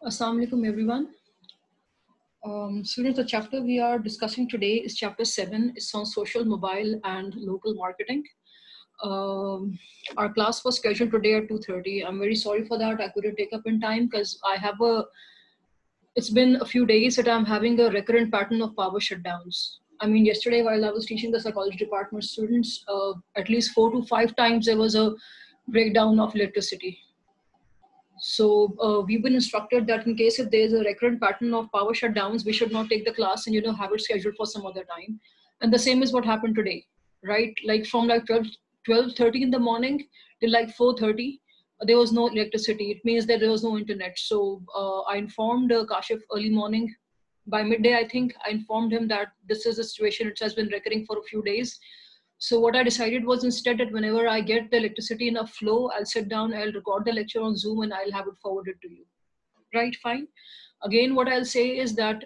Assalamu alaikum everyone. Students, the chapter we are discussing today is chapter 7. It's on social, mobile and local marketing. Our class was scheduled today at 2:30. I'm very sorry for that. I couldn't take up in time because it's been a few days that I'm having a recurrent pattern of power shutdowns. I mean, yesterday while I was teaching the psychology department students, at least 4 to 5 times there was a breakdown of electricity. So we've been instructed that in case if there's a recurrent pattern of power shutdowns, we should not take the class and have it scheduled for some other time. And the same is what happened today, right? Like from like 12:30 in the morning till like 4:30, there was no electricity. It means that there was no internet. So I informed Kashif early morning. By midday, I think I informed him that this is a situation which has been recurring for a few days. So what I decided was instead that whenever I get the electricity in a flow, I'll sit down, I'll record the lecture on Zoom and I'll have it forwarded to you. Right, fine. Again, what I'll say is that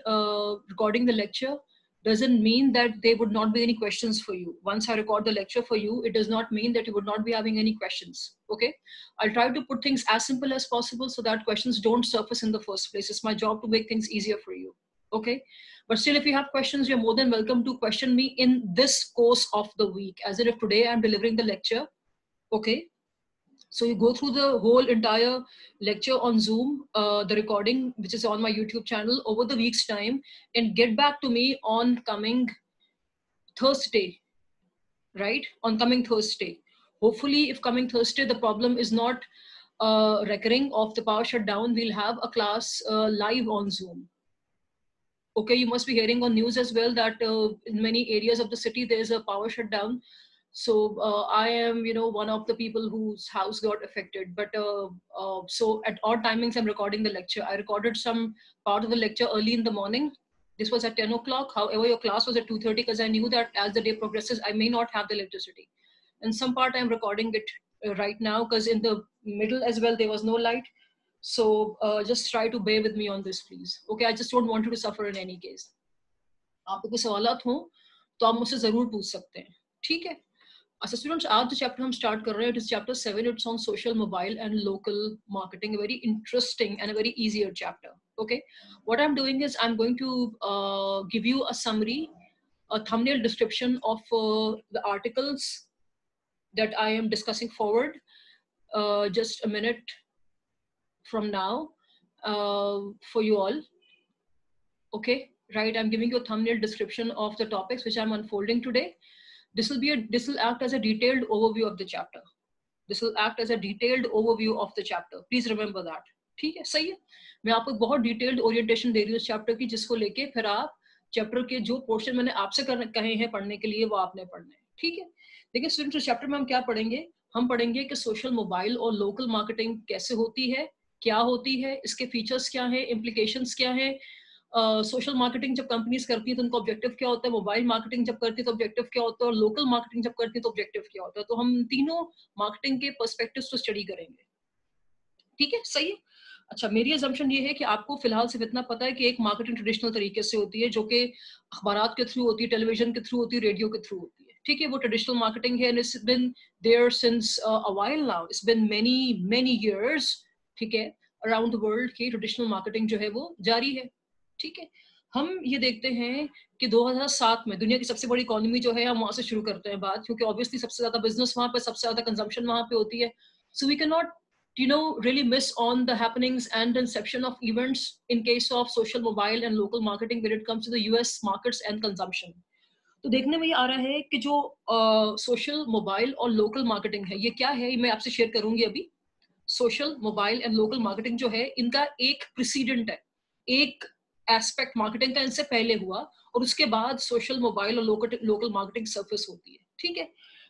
recording the lecture doesn't mean that there would not be any questions for you. Once I record the lecture for you, it does not mean that you would not be having any questions. Okay. I'll try to put things as simple as possible so that questions don't surface in the first place. It's my job to make things easier for you. Okay. But still, if you have questions, you're more than welcome to question me in this course of the week. As if today I'm delivering the lecture. Okay. So you go through the whole entire lecture on Zoom, the recording, which is on my YouTube channel over the week's time, and get back to me on coming Thursday, right? On coming Thursday. Hopefully, if coming Thursday, the problem is not recurring of the power shutdown, we'll have a class live on Zoom. Okay, you must be hearing on news as well that in many areas of the city, there's a power shutdown. So I am, one of the people whose house got affected. But so at odd timings, I'm recording the lecture. I recorded some part of the lecture early in the morning. This was at 10 o'clock. However, your class was at 2:30 because I knew that as the day progresses, I may not have the electricity. And some part I'm recording it right now because in the middle as well, there was no light. So just try to bear with me on this, please. Okay, I just don't want you to suffer in any case. आपको कोई सवालात हो तो आप मुझसे जरूर पूछ सकते हैं, ठीक है? अच्छा स्टूडेंट्स, आज जो चैप्टर हम स्टार्ट कर रहे हैं, it is chapter 7. It's on social, mobile and local marketing. Very interesting and a very easier chapter. Okay, what I'm doing is I'm going to give you a summary, a thumbnail description of the articles that I am discussing forward. Just a minute from now for you all. Okay, right, I'm giving you a thumbnail description of the topics which I'm unfolding today. This will act as a detailed overview of the chapter. This will act as a detailed overview of the chapter. Please remember that. ठीक है, सही है. मैं आपको बहुत detailed orientation दे रही हूँ इस चैप्टर की, जिसको लेके फिर आप चैप्टर के जो पोर्शन मैंने आपसे कहे हैं पढ़ने के लिए वो आपने पढ़ने हैं. ठीक है. देखिए स्टूडेंट्स, इस चैप्टर में हम क्या पढ़ेंगे? हम पढ़ेंगे कि सोशल, मोबाइल और लोकल मार्केटिंग कैसे होती है, क्या होती है, इसके फीचर्स क्या है, इम्प्लीकेशंस क्या है. सोशल मार्केटिंग जब कंपनीज करती है तो उनका ऑब्जेक्टिव क्या होता है, मोबाइल मार्केटिंग जब करती है तो ऑब्जेक्टिव क्या होता है, और लोकल मार्केटिंग जब करती है तो ऑब्जेक्टिव क्या होता है. तो हम तीनों मार्केटिंग के पर्सपेक्टिव्स को स्टडी करेंगे. ठीक है, सही है. अच्छा, मेरी असम्पशन ये है कि आपको फिलहाल सिर्फ इतना पता है कि एक मार्केटिंग ट्रेडिशनल तरीके से होती है, जो कि अखबारात के थ्रू होती है, टेलीविजन के थ्रू होती है, रेडियो के थ्रू होती है. ठीक है, वो ट्रेडिशनल मार्केटिंग है. It's been there since a while now. It's been many years. ठीक है, अराउंड द वर्ल्ड की ट्रेडिशनल मार्केटिंग जो है वो जारी है. ठीक है. हम ये देखते हैं कि 2007 में दुनिया की सबसे बड़ी इकोनॉमी जो है, हम वहां से शुरू करते हैं बात, क्योंकि ऑब्वियसली सबसे ज्यादा बिजनेस वहां पे, सबसे ज्यादा कंजम्पशन वहां पे होती है. So we cannot, really miss on the happenings and inception of events in case of social, mobile and local marketing when it comes to the US markets and consumption. तो देखने में ये आ रहा है कि जो सोशल, मोबाइल और local marketing है, ये क्या है, ये मैं आपसे शेयर करूंगी अभी. Social, mobile and local marketing जो है, इनका एक प्रेसिडेंट है, एक एस्पेक्ट मार्केटिंग का इनसे पहले हुआ, और उसके बाद सोशल, मोबाइल और लोकल मार्केटिंग सर्फेस होती है. ठीक है.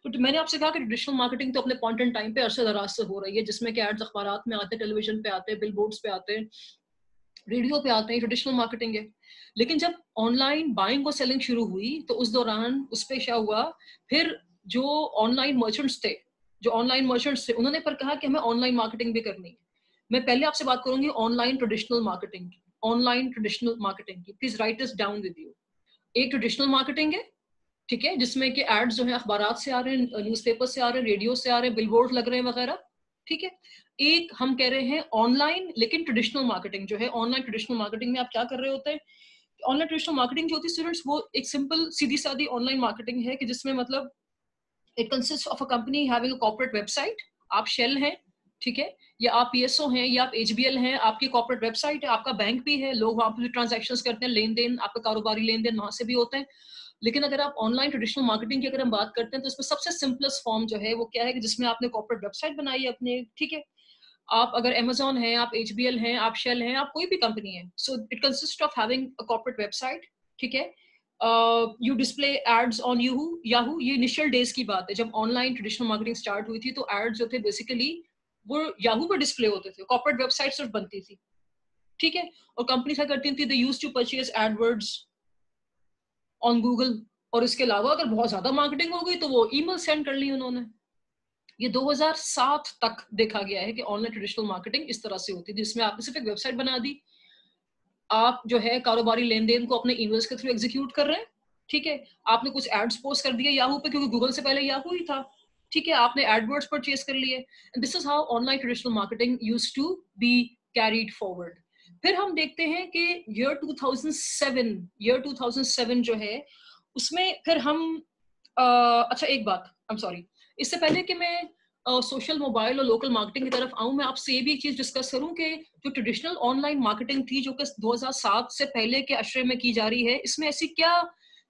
तो मैंने आपसे कहा कि ट्रेडिशनल मार्केटिंग तो अपने पॉइंट एंड टाइम पे अरसे दराज से हो रही है, जिसमें कि एड्स अखबारात में आते हैं, टेलीविजन पे आते हैं, बिल बोर्ड्स पे आते हैं, रेडियो पे आते हैं, ट्रेडिशनल मार्केटिंग है. लेकिन जब ऑनलाइन बाइंग और सेलिंग शुरू हुई तो उस दौरान उस पे क्या हुआ, फिर जो ऑनलाइन मर्चेंट्स थे, उन्होंने पर कहा कि हमें ऑनलाइन मार्केटिंग भी करनी है. मैं पहले आपसे बात करूंगी ऑनलाइन ट्रेडिशनल मार्केटिंग की. ऑनलाइन ट्रेडिशनल मार्केटिंग की, please right this down with you. एक ट्रेडिशनल मार्केटिंग है, ठीक है, जिसमें कि एड्स जो है अखबारात से आ रहे हैं, न्यूज़पेपर से आ रहे हैं, रेडियो से आ रहे हैं, बिलबोर्ड लग रहे हैं वगैरह. ठीक है। एक हम कह रहे हैं ऑनलाइन लेकिन ट्रेडिशनल मार्केटिंग जो है, ऑनलाइन ट्रेडिशनल मार्केटिंग में आप क्या कर रहे होते हैं, ऑनलाइन ट्रेडिशनल मार्केटिंग जो होती है स्टूडेंट्स, वो एक सिंपल सीधी सादी ऑनलाइन मार्केटिंग है कि जिसमें मतलब it consist of a company having a corporate website. आप शेल हैं, ठीक है, या आप पीएसओ हैं, या आप एचबीएल हैं, आपकी कॉर्पोरेट वेबसाइट है, आपका बैंक भी है, लोग वहां पर भी ट्रांजेक्शन्स करते हैं, लेन देन, आपका कारोबारी लेन देन वहां से भी होते हैं। लेकिन अगर आप ऑनलाइन ट्रेडिशनल मार्केटिंग की अगर हम बात करते हैं तो इसमें सबसे सिंपलेस्ट फॉर्म जो है वो क्या है कि जिसमें आपने कॉर्पोरेट वेबसाइट बनाई है अपने, ठीक है। आप अगर Amazon है, आप एचबीएल हैं, आप शेल हैं, आप कोई भी कंपनी है, so it consist of having a corporate website, ठीक है। You display ads on Yahoo. ये इनिशियल डेज की बात है जब ऑनलाइन ट्रेडिशनल मार्केटिंग स्टार्ट हुई थी, तो एड्स जो थे बेसिकली वो याहू पर डिस्प्ले होते थे, कॉर्पोरेट वेबसाइट सिर्फ बनती थी, ठीक है। और कंपनी क्या करती थी, they used to purchase AdWords on Google. और इसके अलावा अगर बहुत ज्यादा मार्केटिंग हो गई तो वो ईमेल सेंड कर ली उन्होंने। ये 2007 तक देखा गया है कि ऑनलाइन ट्रेडिशनल मार्केटिंग इस तरह से होती थी, जिसमें आपने सिर्फ एक वेबसाइट बना दी, आप जो है कारोबारी लेन देन को अपने ईमेल्स के थ्रू एग्जीक्यूट कर रहे हैं, ठीक है। आपने कुछ एड्स पोस्ट कर दिए याहू पे, क्योंकि गूगल से पहले याहू ही था, ठीक है। आपने एडवर्ड्स परचेज कर लिए, and this is how online traditional marketing used to be carried forward. फिर हम देखते हैं कि ईयर 2007 जो है उसमें फिर हम अच्छा एक बात, आई एम सॉरी, इससे पहले कि मैं सोशल मोबाइल और लोकल मार्केटिंग की तरफ आऊं, मैं आपसे ये भी एक चीज डिस्कस करूं कि जो ट्रेडिशनल ऑनलाइन मार्केटिंग थी जो कि 2007 से पहले के अशरे में की जा रही है, इसमें ऐसी क्या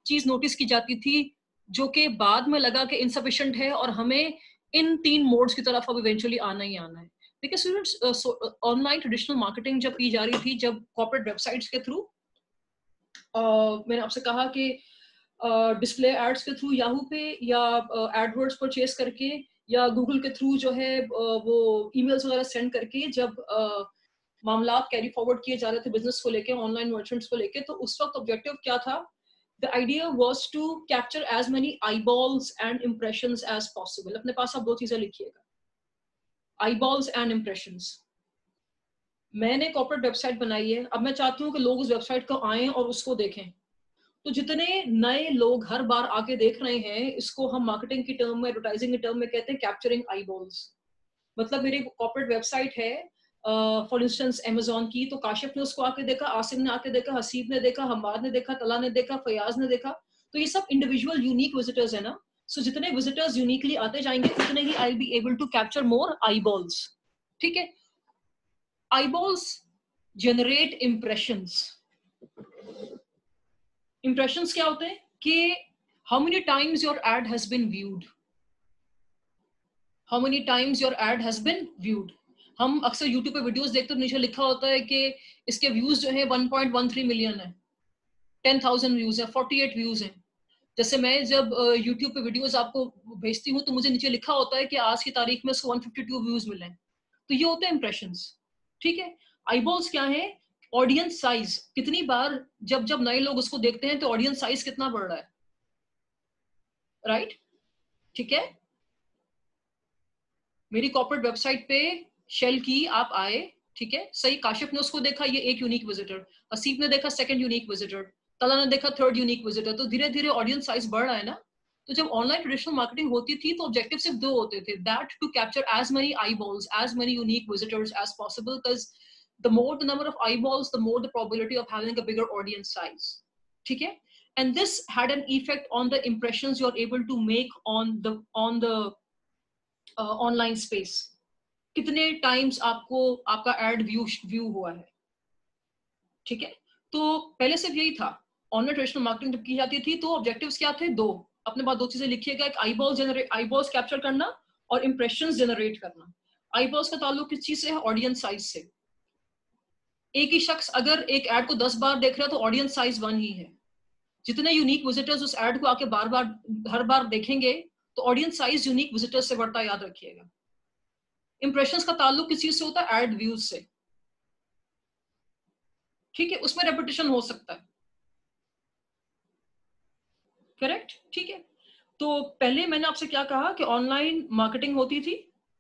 चीज नोटिस की जाती थी जो कि बाद में लगा कि इनसफिशिएंट है और हमें इन 3 मोड्स की तरफ अब इवेंचुअली आना ही आना है। देखिए स्टूडेंट्स, ऑनलाइन ट्रेडिशनल मार्केटिंग जब की जा रही थी, जब कॉर्पोरेट वेबसाइट्स के थ्रू, मैंने आपसे कहा कि डिस्प्ले एड्स के थ्रू याहू पे, या एडवर्ड्स परचेस करके, या गूगल के थ्रू जो है वो ईमेल्स वगैरह सेंड करके, जब मामला कैरी फॉरवर्ड किए जा रहे थे बिजनेस को लेके, ऑनलाइन मर्चेंट्स को लेके, तो उस वक्त ऑब्जेक्टिव क्या था? The idea was to capture as many eyeballs and impressions as possible. अपने पास आप 2 चीजें लिखिएगा, आईबॉल्स एंड इंप्रेशंस। मैंने कॉर्पोरेट वेबसाइट बनाई है, अब मैं चाहती हूँ कि लोग उस वेबसाइट को आएं और उसको देखें। तो जितने नए लोग हर बार आके देख रहे हैं, इसको हम मार्केटिंग की टर्म में, एडवर्टाइजिंग की टर्म में कहते हैं कैप्चरिंग आईबॉल्स। मतलब मेरी कॉर्पोरेट वेबसाइट है फॉर इंस्टेंस Amazon की, तो काशिफ ने उसको आके देखा, आसिम ने आके देखा, हसीब ने देखा, हमाद ने देखा, तला ने देखा, फयाज ने देखा। तो ये सब इंडिविजुअल यूनिक विजिटर्स है ना। सो जितने विजिटर्स यूनिकली आते जाएंगे उतने ही I be able to capture more eyeballs, ठीक है। Eyeballs generate impressions. इंप्रेशंस क्या होते हैं कि how many times your ad has been viewed, how many times your ad has been viewed. हम अक्सर यूट्यूब पे वीडियोस देखते हैं, नीचे लिखा होता है कि इसके व्यूज जो है 1.13 मिलियन है, 10,000 व्यूज है, 48 व्यूज हैं। जैसे मैं जब यूट्यूब पे वीडियोस आपको भेजती हूँ तो मुझे नीचे लिखा होता है कि आज की तारीख में इसको 152 व्यूज मिले हैं। तो ये होते हैं इंप्रेशंस, ठीक है। आईबॉल्स क्या है? ऑडियंस साइज, कितनी बार जब जब नए लोग उसको देखते हैं तो ऑडियंस साइज कितना बढ़ रहा है, राइट, ठीक है। मेरी कॉर्पोरेट वेबसाइट पे शेल की आप आए, ठीक है, सही, काशिफ ने उसको देखा, ये एक यूनिक विजिटर, असीफ ने देखा सेकंड यूनिक विजिटर, तला ने देखा थर्ड यूनिक विजिटर, तो धीरे धीरे ऑडियंस साइज बढ़ रहा है ना। तो जब ऑनलाइन ट्रेडिशनल मार्केटिंग होती थी तो ऑब्जेक्टिव सिर्फ 2 होते थे, that to capture as many eyeballs, as many unique visitors as possible, because the more the number of eyeballs, the more the probability of having a bigger audience size, ठीक है। And this had an effect on the impressions you're able to make on the online space. कितने times आपको आपका add view हुआ है, ठीक है। तो पहले सिर्फ यही था, ऑनलाइन ट्रेडिशनल मार्केटिंग जब की जाती थी तो ऑब्जेक्टिव्स क्या थे? 2। अपने पास 2 चीजें लिखिएगा, एक आईबॉल्स कैप्चर करना और इंप्रेशंस जनरेट करना। आईबॉल्स का ताल्लुक किस चीज से है? ऑडियंस साइज से। एक ही शख्स अगर एक एड को 10 बार देख रहा है तो ऑडियंस साइज 1 ही है। जितने यूनिक विजिटर्स उस एड को आके बार बार हर बार देखेंगे तो ऑडियंस साइज यूनिक विजिटर्स से बढ़ता, याद रखिएगा। इंप्रेशंस का ताल्लुक किस चीज से होता है? एड व्यूज से, ठीक है, उसमें रेपिटेशन हो सकता है, करेक्ट, ठीक है। तो पहले मैंने आपसे क्या कहा कि ऑनलाइन मार्केटिंग होती थी,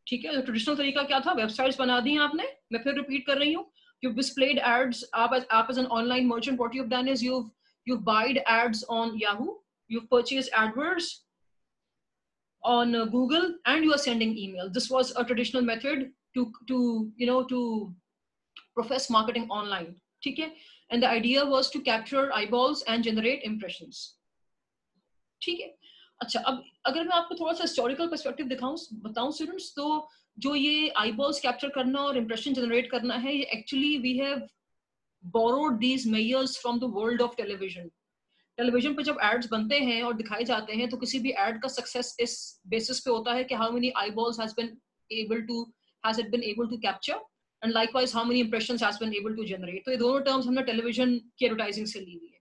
ठीक है। ट्रेडिशनल तरीका क्या था? वेबसाइट्स बना दी आपने, मैं फिर रिपीट कर रही हूँ, you've displayed ads, आप as an online merchant, what you've done is you've buyed ads on Yahoo, you've purchased AdWords, on Google, and you are sending email. This was a traditional method to profess marketing online. ठीक है? And the idea was to capture eyeballs and generate impressions. ठीक है? अच्छा, अब अगर मैं आपको थोड़ा सा हिस्टोरिकल पर्सपेक्टिव बताऊं स्टूडेंट्स, तो जो ये eyeballs कैप्चर करना और impression जनरेट करना है, ये actually we have borrowed these measures from the world of television. Television पे जब एड्स बनते हैं और दिखाए जाते हैं, तो किसी भी एड का सक्सेस इस बेसिस पे होता है कि how many eyeballs has it been able to capture, and likewise how many impressions has been able to generate. तो ये दोनों टर्म्स हमने टेलीविजन की एडवर्टाइजिंग से ली हुई है.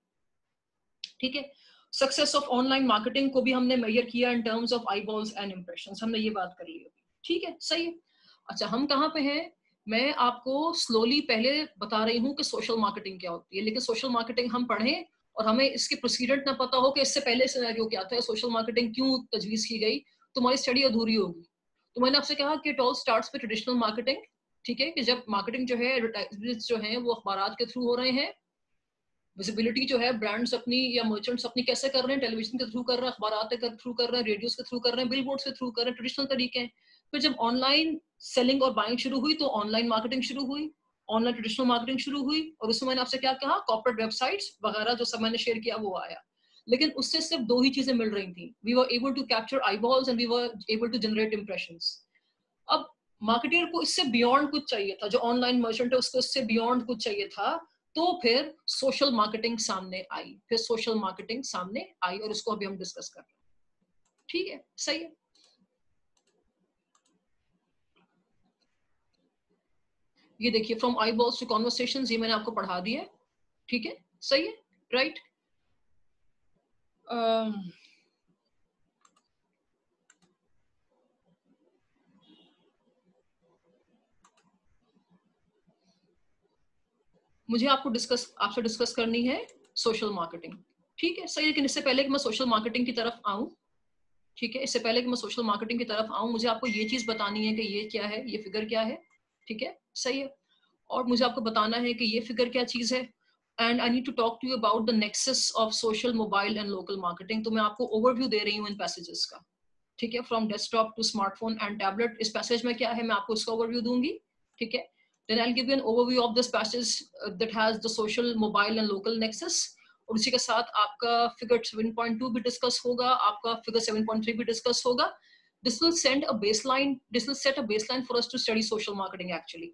ठीक है? सक्सेस ऑफ ऑनलाइन मार्केटिंग को भी हमने मेजर किया in terms of eyeballs and impressions. हमने ये बात कर ली अभी. ठीक है? सही है. अच्छा, हम कहाँ पे हैं? मैं आपको स्लोली पहले बता रही हूँ कि सोशल मार्केटिंग क्या होती है, लेकिन सोशल मार्केटिंग हम पढ़ें और हमें इसके प्रोसीडेंट ना पता हो कि इससे पहले सिनेरियो क्या था, सोशल मार्केटिंग क्यों तजवीज की गई, तो हमारी स्टडी अधूरी होगी. तो मैंने आपसे कहा कि it all starts with traditional marketing. ठीक है? कि जब मार्केटिंग जो है, एडवर्टाइजमेंट्स जो हैं वो अखबारात के थ्रू हो रहे हैं. विजिबिलिटी जो है ब्रांड्स अपनी या मर्चेंट्स अपनी कैसे कर रहे हैं? टेलीविजन के थ्रू कर रहे हैं, अखबारात के थ्रू कर रहे हैं, रेडियोस के थ्रू कर रहे हैं, बिलबोर्ड्स के थ्रू कर रहे हैं, ट्रेडिशनल तरीके हैं. फिर जब ऑनलाइन सेलिंग और बाइंग शुरू हुई, तो ऑनलाइन मार्केटिंग शुरू हुई, ऑनलाइन ट्रेडिशनल मार्केटिंग शुरू हुई, और उसमें मैंने आपसे क्या कहा? कॉर्पोरेट वेबसाइट्स वगैरह जो सब मैंने शेयर किया वो आया. लेकिन उससे सिर्फ दो ही चीजें मिल रही थी. We were able to capture eyeballs and we were able to generate impressions. अब मार्केटर को इससे बियॉन्ड कुछ चाहिए था. जो ऑनलाइन मर्चेंट है उसको इससे बियॉन्ड कुछ चाहिए था. तो फिर सोशल मार्केटिंग सामने आई. और उसको अभी हम डिस्कस कर रहे हैं. ठीक है? सही है. ये देखिए, फ्रॉम आईबॉल्स टू कॉन्वर्सेशंस, ये मैंने आपको पढ़ा दिया. ठीक है? सही है. राइट. मुझे आपसे डिस्कस करनी है सोशल मार्केटिंग. ठीक है? सही. लेकिन इससे पहले कि मैं सोशल मार्केटिंग की तरफ आऊं, ठीक है, इससे पहले कि मैं सोशल मार्केटिंग की तरफ आऊं, मुझे आपको ये चीज बतानी है कि ये क्या है, ये फिगर क्या है. ठीक है? सही है. और मुझे आपको बताना है कि ये फिगर क्या चीज है. And I need to talk to you about the nexus of social, mobile and local marketing. तो मैं आपको ओवरव्यू दे रही हूँ इन पैसेजेस का. ठीक है? From desktop to smartphone and tablet. इस पैसेज में क्या है, मैं आपको इसका ओवरव्यू दूंगी. ठीक है? Then I will give you an overview of this passage that has the social, mobile and local nexus. और उसी के साथ आपका फिगर 7.2 भी डिस्कस होगा, आपका फिगर 7.3 भी डिस्कस होगा. This will set a baseline for us to study social marketing actually.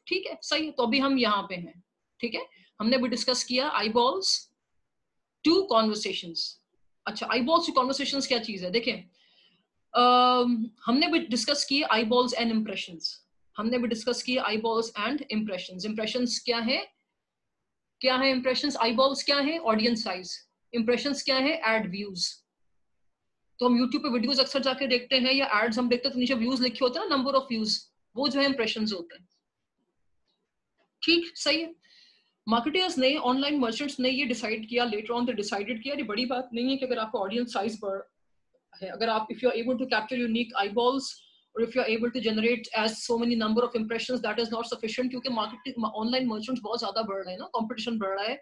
ठीक है? सही है. तो अभी हम यहाँ पे हैं. ठीक है? हमने भी डिस्कस किया eyeballs to conversations. अच्छा, eyeballs to conversations क्या चीज है? देखिए, हमने भी डिस्कस किए eyeballs and impressions. eyeballs and impressions. impressions क्या है? impressions. eyeballs क्या है? Audience size. impressions क्या है? Ad views. तो हम YouTube पे वीडियोस अक्सर जाके देखते हैं या एड्स हम देखते हैं तो नीचे व्यूज लिखे होते हैं ना, नंबर ऑफ व्यूज, वो जो है इंप्रेशंस होते हैं. ठीक? सही है. मार्केटर्स ने, ऑनलाइन मर्चेंट्स ने ये डिसाइड किया, लेटर ऑन दे डिसाइडेड किया, ये बड़ी बात नहीं है कि अगर आपका ऑडियंस साइज बढ़ है, अगर आप if you are able to capture unique eyeballs और if you are able to generate as so many number of impressions, that is not sufficient. क्योंकि मार्केटिंग, ऑनलाइन मर्चेंट्स बहुत ज्यादा बढ़ रहे हैं ना, कंपटीशन बढ़ रहा है.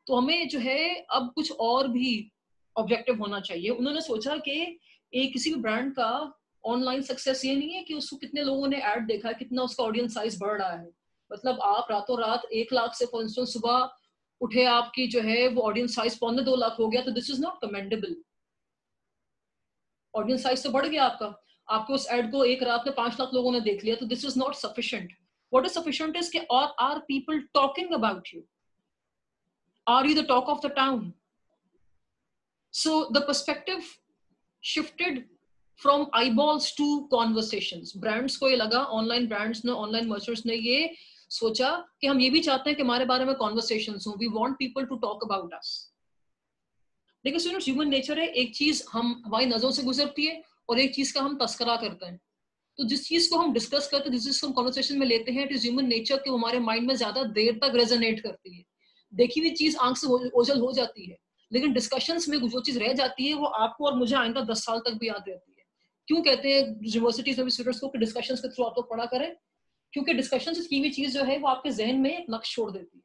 तो हमें जो है अब कुछ और भी ऑब्जेक्टिव होना चाहिए. उन्होंने सोचा कि एक किसी भी ब्रांड का ऑनलाइन सक्सेस ये नहीं है कि उसको कितने लोगों ने ऐड देखा है, कितना उसका ऑडियंस साइज बढ़ रहा है. मतलब आप रातों रात 1 लाख से फॉर इंस्टेंस सुबह उठे, आपकी जो है वो ऑडियंस साइज 2.25 लाख हो गया, तो this is not commendable. Audience size तो बढ़ गया आपका, आपके उस एड को एक रात में 5 लाख लोगों ने देख लिया, तो this is not sufficient. What is sufficient is कि are people talking about you, are you the talk of the town. So the perspective shifted from eyeballs to conversations. brands को ये लगा, ऑनलाइन ब्रांड्स ने, online merchants ने ये सोचा कि हम ये भी चाहते हैं कि हमारे बारे में कॉन्वर्सेशंस हो. We want people to talk about us. देखिए स्टूडेंट्स, ह्यूमन नेचर है, एक चीज हम हमारी नजरों से गुजरती है और एक चीज का हम तस्करा करते हैं. तो जिस चीज को हम डिस्कस करते हैं, जिस चीज को हम कॉन्वर्सेशन में लेते हैं, इट इज ह्यूमन नेचर कि हमारे माइंड में ज्यादा देर तक रेजोनेट करती है. देखी हुई चीज आंख से ओझल हो जाती है, लेकिन डिस्कशंस में जो चीज रह जाती है वो आपको और मुझे आइंदा 10 साल तक भी याद रहती है. क्यों कहते हैं यूनिवर्सिटीज में भी स्टूडेंट्स को कि डिस्कशंस के थ्रू आप लोग पढ़ा करें? क्योंकि डिस्कशंस की हुई चीज जो है वो आपके जहन में एक नक्श छोड़ देती है.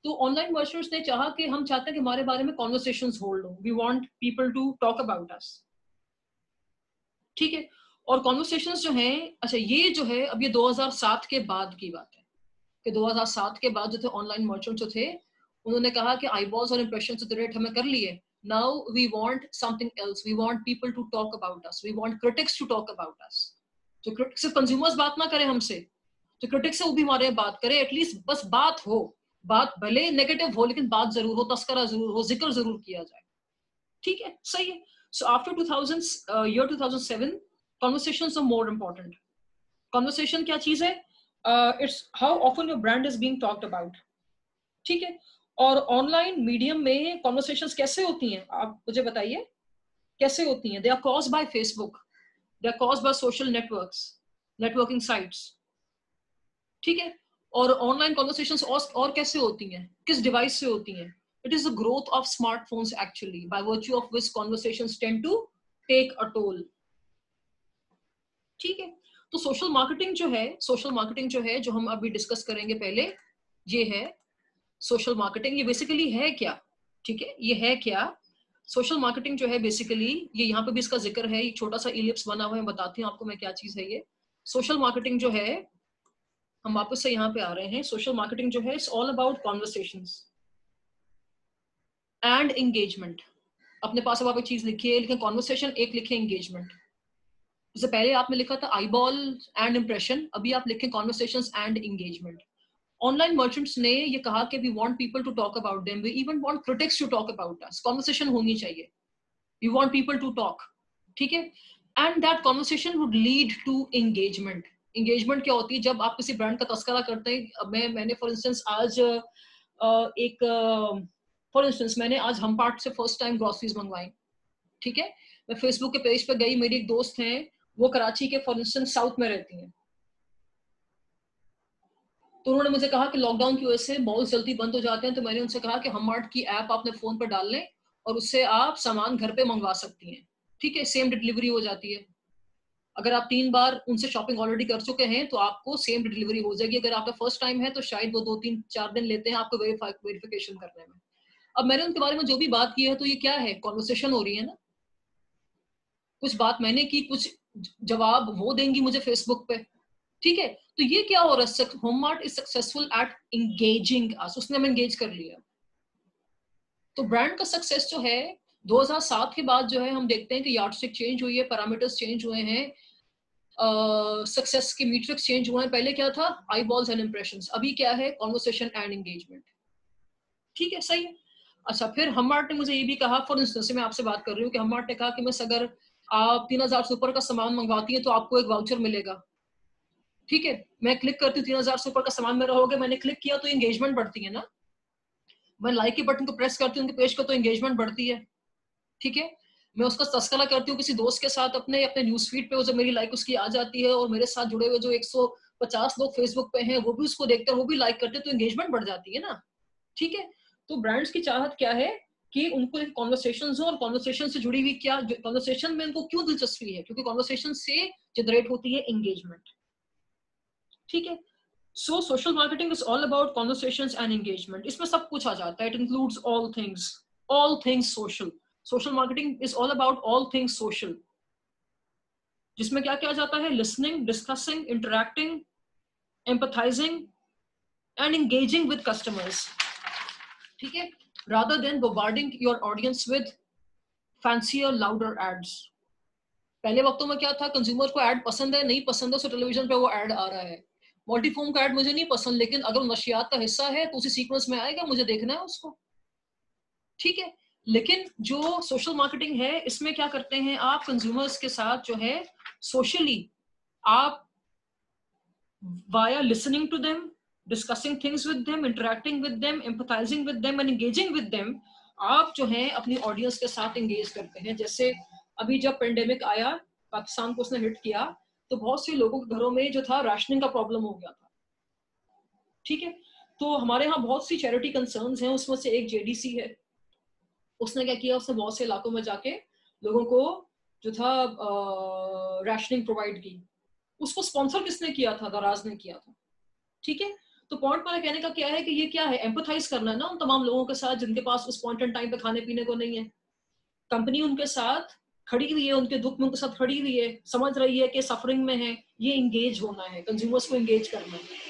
तो ऑनलाइन मर्चेंट्स ने चाहा कि हम चाहते हैं कि हमारे बारे में कॉन्वर्सेशंस होल्ड हो. We want people to talk about us. ठीक है। और कॉन्वर्सेशंस जो हैं, अच्छा ये जो है अब ये 2007 के बाद की बात है कि 2007 के बाद जो थे ऑनलाइन मर्चेंट जो थे, उन्होंने कहा कि आईबॉल्स और इंप्रेशन जनरेट हमें कर लिए, now we want something else, we want people to talk about us, we want critics to talk about us. जो क्रिटिक्स, सिर्फ कंज्यूमर्स बात ना करें हमसे, तो क्रिटिक्स से वो भी हमारे बात करें, एटलीस्ट बस बात हो, बात भले नेगेटिव हो लेकिन बात जरूर हो, तस्करा जरूर हो, जिक्र जरूर किया जाए। ठीक है, सही है। So after 2000 year 2007 conversations are more important. Conversation क्या चीज है? It's how often your brand is being talked about. ठीक है। और ऑनलाइन मीडियम में कॉन्वर्सेशंस कैसे होती हैं, आप मुझे बताइए कैसे होती हैं? They are caused by Facebook, they are caused by social networks, networking sites. ठीक है। और ऑनलाइन कॉन्वर्सेशंस और कैसे होती हैं, किस डिवाइस से होती हैं? It is the growth of smartphones actually, by virtue of which conversations tend to take a toll. ठीक है। तो सोशल मार्केटिंग जो है, सोशल मार्केटिंग जो है, जो हम अभी डिस्कस करेंगे पहले, ये है सोशल मार्केटिंग। ये बेसिकली है क्या? ठीक है, ये है क्या? सोशल मार्केटिंग जो है बेसिकली, ये यहाँ पे भी इसका जिक्र है, एक छोटा सा इलिप्स बना हुआ है, बताती हूँ आपको मैं क्या चीज है ये। सोशल मार्केटिंग जो है, हम वापस से यहाँ पे आ रहे हैं, सोशल मार्केटिंग जो है it's all about conversations and engagement. अपने पास अब आप एक चीज लिखिए, लेकिन कॉन्वर्सेशन एक लिखे, एंगेजमेंट। इससे पहले आपने लिखा था आईबॉल एंड इंप्रेशन, अभी आप लिखें conversations and engagement. Online merchants ने ये कहा कि we want people to talk about them, we even want critics to talk about us. Conversation होनी चाहिए, we want people to talk. ठीक है। And that conversation would lead to engagement. Engagement क्या होती है? जब आप किसी ब्रांड का तस्करा करते हैं, मैंने फॉर इंस्टेंस आज एक फॉर इंस्टेंस मैंने आज हमपार्ट से फर्स्ट टाइम ग्रोसरीज मंगवाई। ठीक है। मैं फेसबुक के पेज पे गई, मेरी एक दोस्त हैं, वो कराची के फॉर इंस्टेंस साउथ में रहती हैं, तो उन्होंने मुझे कहा कि लॉकडाउन की वजह से मॉल्स जल्दी बंद हो जाते हैं, तो मैंने उनसे कहा कि हम मार्ट की ऐप अपने फोन पर डाल लें और उससे आप सामान घर पे मंगवा सकती हैं। ठीक है, सेम डिलीवरी हो जाती है। अगर आप 3 बार उनसे शॉपिंग ऑलरेडी कर चुके हैं तो आपको सेम डिलीवरी हो जाएगी। अगर आपका फर्स्ट टाइम है तो शायद वो 2-3-4 दिन लेते हैं आपको वेरिफिकेशन करने में। अब मैंने उनके बारे में जो भी बात की है, तो ये क्या है? कॉन्वर्सेशन हो रही है ना। कुछ बात मैंने की, कुछ जवाब वो देंगी मुझे फेसबुक पे। ठीक है। तो ये क्या हो रहा है? Home mart is successful at engaging us, उसने हमें एंगेज कर लिया। तो ब्रांड का सक्सेस जो है 2007 के बाद जो है, हम देखते हैं कि यार्डस्टिक चेंज हुई है, पैरामीटर्स चेंज हुए हैं, सक्सेस के मीट्रिक्स चेंज हुए हैं। पहले क्या था? आई बॉल्स एंड इंप्रेशंस, अभी क्या है? Conversation and engagement. ठीक है, सही है। अच्छा, फिर हमार्ट ने मुझे ये भी कहा, फॉर इंस्टेंस मैं आपसे बात कर रही हूँ, कि हमार्ट ने कहा कि मिस अगर आप 3,000 से ऊपर का सामान मंगवाती है तो आपको एक वाउचर मिलेगा। ठीक है, मैं क्लिक करती हूँ, 3,000 से ऊपर का सामान मेरा हो गया, मैंने क्लिक किया तो एंगेजमेंट बढ़ती है ना। मैं लाइक के बटन को प्रेस करती हूँ उनके पेज को, तो एंगेजमेंट बढ़ती है। ठीक है। मैं उसका तस्करा करती हूँ किसी दोस्त के साथ, अपने अपने न्यूज फीड पे, जब मेरी लाइक उसकी आ जाती है और मेरे साथ जुड़े हुए जो 150 लोग फेसबुक पे हैं वो भी उसको देखते हैं, वो भी लाइक करते हैं, तो एंगेजमेंट बढ़ जाती है ना। ठीक है। तो ब्रांड्स की चाहत क्या है कि उनको एक कॉन्वर्सेशन हो, और कॉन्वर्सेशन से जुड़ी हुई क्या, कॉन्वर्सेशन में उनको क्यों दिलचस्पी है? क्योंकि कॉन्वर्सेशन से जनरेट होती है एंगेजमेंट। ठीक है। So social marketing is all about conversations and engagement. इसमें सब कुछ आ जाता है, it includes all things social. Social marketing is all about all things social, जिसमें क्या क्या आ जाता है? Listening, discussing, interacting, empathising and engaging with customers. ठीक है। rather than bombarding your audience with fancier louder ads। पहले वक्तों में क्या था? कंज्यूमर को ऐड पसंद है, नहीं पसंद है, सो टेलीविजन पे वो ऐड आ रहा है। मल्टीफोम का ऐड मुझे नहीं पसंद, लेकिन अगर नशियात का हिस्सा है तो उसी सीक्वेंस में आएगा, मुझे देखना है उसको। ठीक है। लेकिन जो सोशल मार्केटिंग है, इसमें क्या करते हैं आप? कंज्यूमर्स के साथ जो है सोशली, आप via listening to them, discussing things with them, interacting with them, empathizing with them and engaging with them, आप जो है अपनी ऑडियंस के साथ एंगेज करते हैं। जैसे अभी जब पेंडेमिक आया, पाकिस्तान को उसने हिट किया, तो बहुत से लोगों के घरों में जो था राशनिंग का प्रॉब्लम हो गया था। ठीक है। तो हमारे यहाँ बहुत सी चैरिटी कंसर्न्स हैं, उसमें से एक जेडीसी है। उसने क्या किया? उसने बहुत से इलाकों में जाके लोगों को जो था राशनिंग प्रोवाइड की। उसको स्पॉन्सर किसने किया था? दराज ने किया था। ठीक है। तो पॉइंट मेरा कहने का क्या है कि ये क्या है? एम्पथाइज करना है ना उन तमाम लोगों के साथ जिनके पास उस पॉइंट इन टाइम पे खाने पीने को नहीं है। कंपनी उनके साथ खड़ी हुई है, उनके दुख में उनके साथ खड़ी हुई है, समझ रही है कि सफरिंग में है, ये इंगेज होना है, कंज्यूमर्स को इंगेज करना है।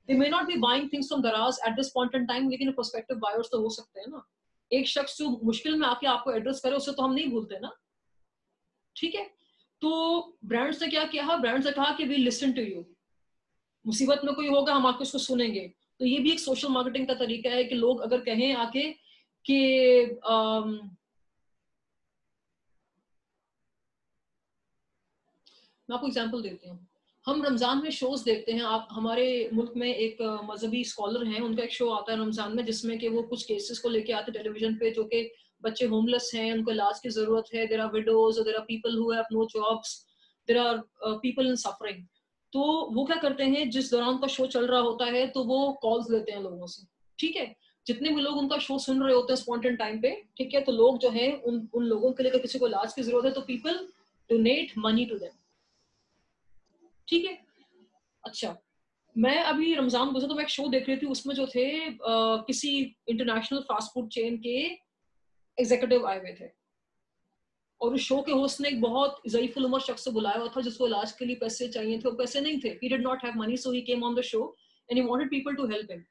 They may not be buying things from Daraz at this point in time, लेकिन prospective buyers तो हो सकते हैं ना। एक शख्स जो मुश्किल में आके आपको एड्रेस करे उसे तो हम नहीं भूलते ना, ठीक है। तो ब्रांड्स ने क्या किया, ब्रांड्स ने कहा कि वी लिसन टू यू, मुसीबत में कोई होगा हम आपको इसको सुनेंगे। तो ये भी एक सोशल मार्केटिंग का तरीका है कि लोग अगर कहें आके कि मैं आपको एग्जांपल देती हूँ। हम रमजान में शोज देखते हैं, आप हमारे मुल्क में एक मजहबी स्कॉलर हैं, उनका एक शो आता है रमजान में जिसमें कि वो कुछ केसेस को लेके आते हैं टेलीविजन पे, जो कि बच्चे होमलेस हैं, उनको इलाज की जरूरत है, there are widows, there are people who have no jobs, there are people in suffering. तो वो क्या करते हैं, जिस दौरान का शो चल रहा होता है तो वो कॉल्स लेते हैं लोगों से, ठीक है। जितने भी लोग उनका शो सुन रहे होते हैं स्पॉन्टेन टाइम पे, ठीक है, तो लोग जो है उन लोगों के लिए किसी को इलाज की जरूरत है तो people donate money to them, ठीक है। अच्छा, मैं अभी रमजान गुजरा तो मैं एक शो देख रही थी, उसमें जो थे किसी इंटरनेशनल फास्ट फूड चेन के एग्जीक्यूटिव आए हुए थे, और उस शो के होस्ट ने एक बहुत ज़ईफुल उमर शख्स को बुलाया हुआ था जिसको इलाज के लिए पैसे चाहिए थे, और पैसे नहीं थे, he did not have money, so he came on the show and he wanted people to help him.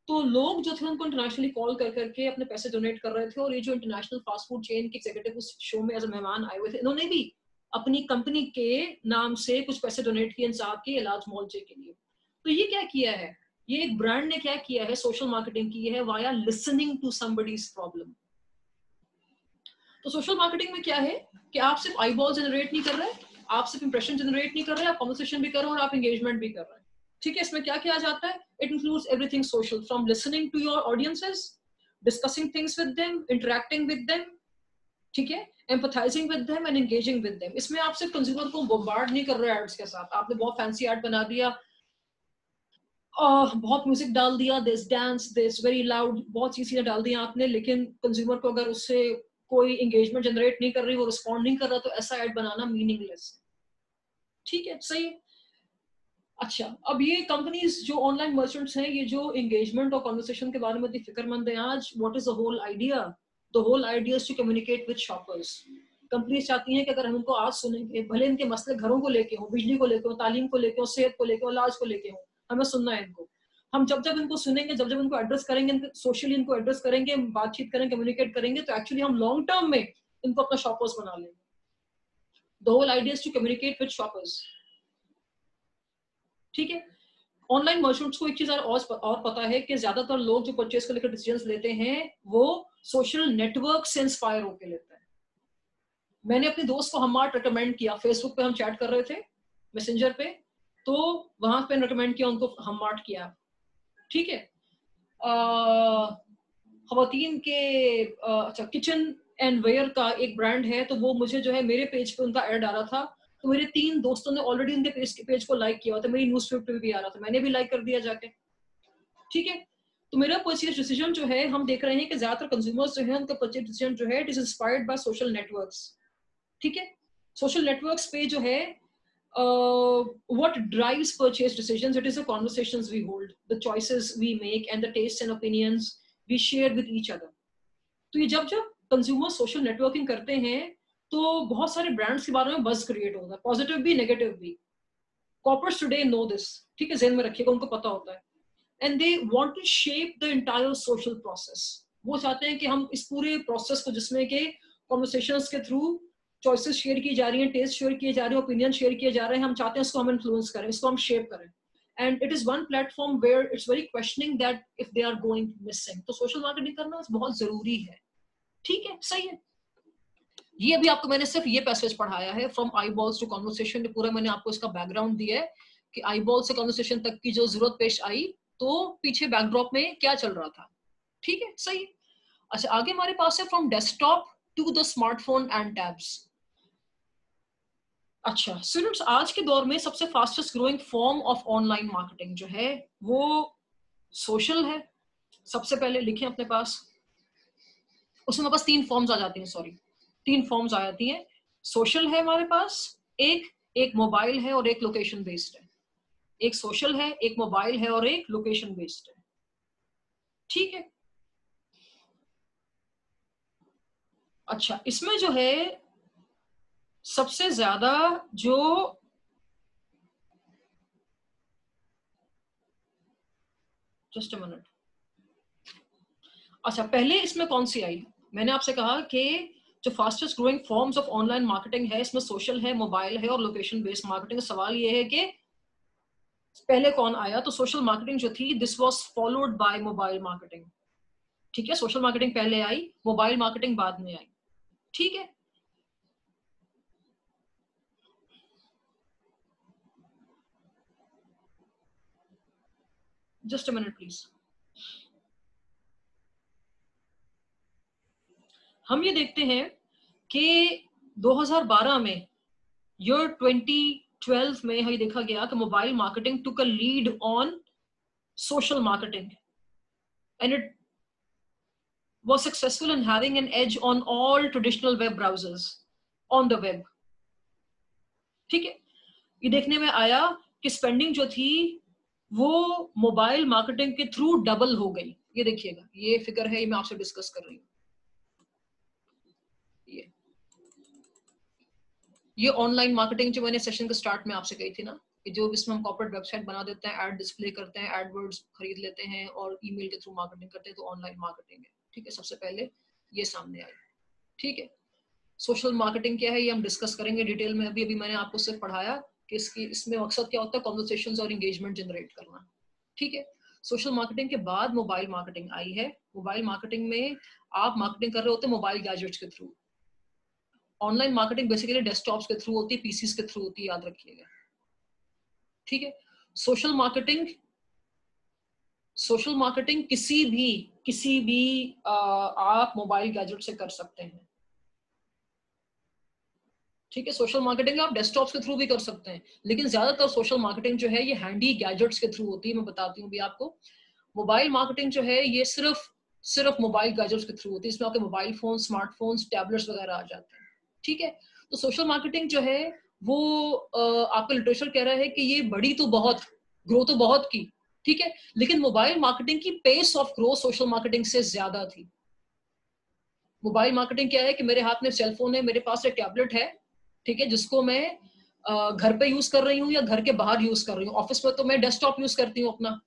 तो लोग जो थे उनको इंटरनेशनली कॉल कर करके अपने पैसे डोनेट कर रहे थे, और ये जो इंटरनेशनल फास्ट फूड चेन के एग्जीक्यूटिव उस शो में एज अ मेहमान आए हुए थे, इन्होंने भी अपनी कंपनी के नाम से कुछ पैसे डोनेट किए इन साहब के इलाज मुआवजे के लिए। तो ये क्या किया है, ये एक ब्रांड ने क्या किया है, सोशल मार्केटिंग की है via listening to somebody's problem. तो सोशल मार्केटिंग में क्या है कि आप सिर्फ आई बॉल जनरेट नहीं कर रहे, आप सिर्फ इंप्रेशन जनरेट नहीं कर रहे, आप कॉन्वर्सेशन भी कर रहे हैं और आप एंगेजमेंट भी कर रहे हैं, ठीक है। इसमें क्या किया जाता है, it includes everything social, from listening to your audiences, discussing things with them, interacting with them, ठीक है, empathising with them and engaging with them. इसमें आप सिर्फ कंज्यूमर को बॉम्बार्ड नहीं कर रहे एड्स के साथ, आपने बहुत फैंसी एड बना दिया, बहुत म्यूजिक डाल दिया, this dance, this very loud, बहुत सी चीजें डाल दी आपने, लेकिन कंज्यूमर को अगर उससे कोई एंगेजमेंट जनरेट नहीं कर रही, वो रिस्पॉन्ड नहीं कर रहा, तो ऐसा ऐड बनाना मीनिंगलेस है, ठीक है, सही है। अच्छा, अब ये कंपनीज जो ऑनलाइन मर्चेंट्स हैं, ये जो एंगेजमेंट और कॉन्वर्सेशन के बारे में फिक्रमंद है आज, what is the whole idea, the whole idea is to communicate with shoppers. Companies चाहती हैं कि अगर हम उनको आज सुनेंगे, भले इनके मसले घरों को लेके हो, बिजली को लेके हो, तालीम को लेके हो, सेहत को लेके हो, इलाज को लेके हो, हमें सुनना है इनको। हम जब जब इनको सुनेंगे, जब जब इनको एड्रेस करेंगे, सोशली इनको एड्रेस करेंगे, बातचीत करेंगे, कम्युनिकेट करेंगे, तो एक्चुअली हम लॉन्ग टर्म में इनको अपना शॉपर्स बना लेंगे। The whole idea is to communicate with shoppers, ठीक है। ऑनलाइन मर्चेंट्स को एक चीज और पता है कि ज्यादातर लोग जो परचेज को लेकर डिसीजंस लेते हैं वो सोशल नेटवर्क से इंस्पायर होकर लेते हैं। मैंने अपने दोस्त को हमार्ट रिकमेंड किया, फेसबुक पे हम चैट कर रहे थे मैसेंजर पे, तो वहां पे रिकमेंड किया उनको, हमार्ट किया, ठीक है। खवातीन के अच्छा, किचन एंड वेयर का एक ब्रांड है, तो वो मुझे जो है मेरे पेज पे उनका ऐड आ रहा था, तो मेरे 3 दोस्तों ने ऑलरेडी उनके पेज को लाइक किया था, मेरी न्यूज फीड पे भी आ रहा था, मैंने भी लाइक कर दिया जाके, ठीक है। तो मेरा परचेज डिसीजन जो है, हम देख रहे हैं कि ज्यादातर कंज्यूमर्स जो है उनका परचेज डिसीजन जो है it is inspired by social networks, ठीक है। सोशल नेटवर्क्स पे जो है what drives purchase decisions, it is the conversations we hold, the choices we make and the tastes and opinions we share with each other। तो ये जब जब consumer social networking करते हैं तो बहुत सारे ब्रांड्स के बारे में बज़ क्रिएट होता है, पॉजिटिव भी नेगेटिव भी। कॉर्पोरेट्स टुडे नो दिस, ठीक है, ज़हन में रखिएगा, उनको पता होता है, and they want to shape the entire social process. वो चाहते हैं कि हम इस पूरे प्रोसेस को, जिसमें के कॉन्वर्सेशंस के थ्रू चॉइसेस शेयर की जा रही हैं, टेस्ट शेयर किए जा रहे हैं, ओपिनियन शेयर किए जा रहे हैं, हम चाहते हैं इसको हम इन्फ्लुएंस करें, इसको हम शेप करें, and it is one platform where it's very questioning that if they are going missing. तो सोशल मार्केटिंग करना बहुत जरूरी है, ठीक है, सही है। ये अभी आपको मैंने सिर्फ ये पैसेज पढ़ाया है, from eyeballs to conversation, पूरा मैंने आपको इसका बैकग्राउंड दिया है कि आई बॉल से कॉन्वर्सेशन तक की जो जरूरत पेश आई, तो पीछे बैकड्रॉप में क्या चल रहा था, ठीक है, सही। अच्छा, आगे हमारे पास है from desktop to the smartphone and tabs. अच्छा स्टूडेंट्स, आज के दौर में सबसे fastest growing form of online marketing जो है वो सोशल है। सबसे पहले लिखें अपने पास, उसमें हमारे पास 3 फॉर्म्स आ जाती हैं, सॉरी 3 फॉर्म्स आ जाती हैं। सोशल है हमारे पास, एक मोबाइल है और एक लोकेशन बेस्ड है। एक सोशल है, एक मोबाइल है और एक लोकेशन बेस्ड है, ठीक है। अच्छा, इसमें जो है सबसे ज्यादा जो जस्ट अ मिनट, अच्छा पहले इसमें कौन सी आई? मैंने आपसे कहा कि जो fastest growing forms of online marketing है, इसमें सोशल है, मोबाइल है और लोकेशन बेस्ड मार्केटिंग। सवाल ये है कि पहले कौन आया? तो सोशल मार्केटिंग जो थी, this was followed by mobile marketing. ठीक है, सोशल मार्केटिंग पहले आई, मोबाइल मार्केटिंग बाद में आई। ठीक है, जस्ट अ मिनट प्लीज। हम ये देखते हैं कि 2012 में, ईयर 2012 में ये देखा गया कि mobile marketing took a lead on social marketing and it was successful in having an edge on all traditional web browsers on the web। ठीक है, ये देखने में आया कि स्पेंडिंग जो थी वो मोबाइल मार्केटिंग के थ्रू डबल हो गई। ये देखिएगा, ये फिगर है, ये मैं आपसे डिस्कस कर रही हूँ। ये ऑनलाइन मार्केटिंग जो मैंने सेशन के स्टार्ट में आपसे कही थी ना, कि जो इसमें हम कॉर्पोरेट वेबसाइट बना देते हैं, एड डिस्प्ले करते हैं, एडवर्ड्स खरीद लेते हैं और ईमेल के थ्रू मार्केटिंग करते हैं, तो ऑनलाइन मार्केटिंग है। ठीक है, सबसे पहले ये सामने आई। ठीक है, सोशल मार्केटिंग क्या है ये हम डिस्कस करेंगे डिटेल में। अभी मैंने आपको सिर्फ पढ़ाया कि इसमें मकसद क्या होता है, कॉन्वर्सेशंस और एंगेजमेंट जनरेट करना। ठीक है, सोशल मार्केटिंग के बाद मोबाइल मार्केटिंग आई है। मोबाइल मार्केटिंग में आप मार्केटिंग कर रहे होते हैं मोबाइल गैजेट्स के through. Online marketing basically desktops के थ्रू होती है, पीसीस के थ्रू होती है, याद रखिएगा। ठीक है, सोशल मार्केटिंग, सोशल मार्केटिंग किसी भी आप मोबाइल गैजेट से कर सकते हैं। ठीक है, सोशल मार्केटिंग आप डेस्कटॉप्स के थ्रू भी कर सकते हैं, लेकिन ज्यादातर सोशल मार्केटिंग जो है ये हैंडी गैजेट्स के थ्रू होती है। मैं बताती हूँ भी आपको। मोबाइल मार्केटिंग जो है ये सिर्फ मोबाइल गैजेट्स के थ्रू होती है। इसमें आपके मोबाइल फोन, स्मार्टफोन्स, टैबलेट्स वगैरह आ जाते हैं। ठीक है, तो सोशल मार्केटिंग जो है वो आपका लिटरेचर कह रहा है कि ये बड़ी तो बहुत, ग्रो तो बहुत की। ठीक है, लेकिन मोबाइल मार्केटिंग की pace of growth social marketing से ज्यादा थी। मोबाइल मार्केटिंग क्या है कि मेरे हाथ में सेल फोन है, मेरे पास एक टैबलेट है, ठीक है, जिसको मैं घर पे यूज कर रही हूँ या घर के बाहर यूज कर रही हूँ। ऑफिस में तो मैं डेस्कटॉप यूज करती हूँ अपना,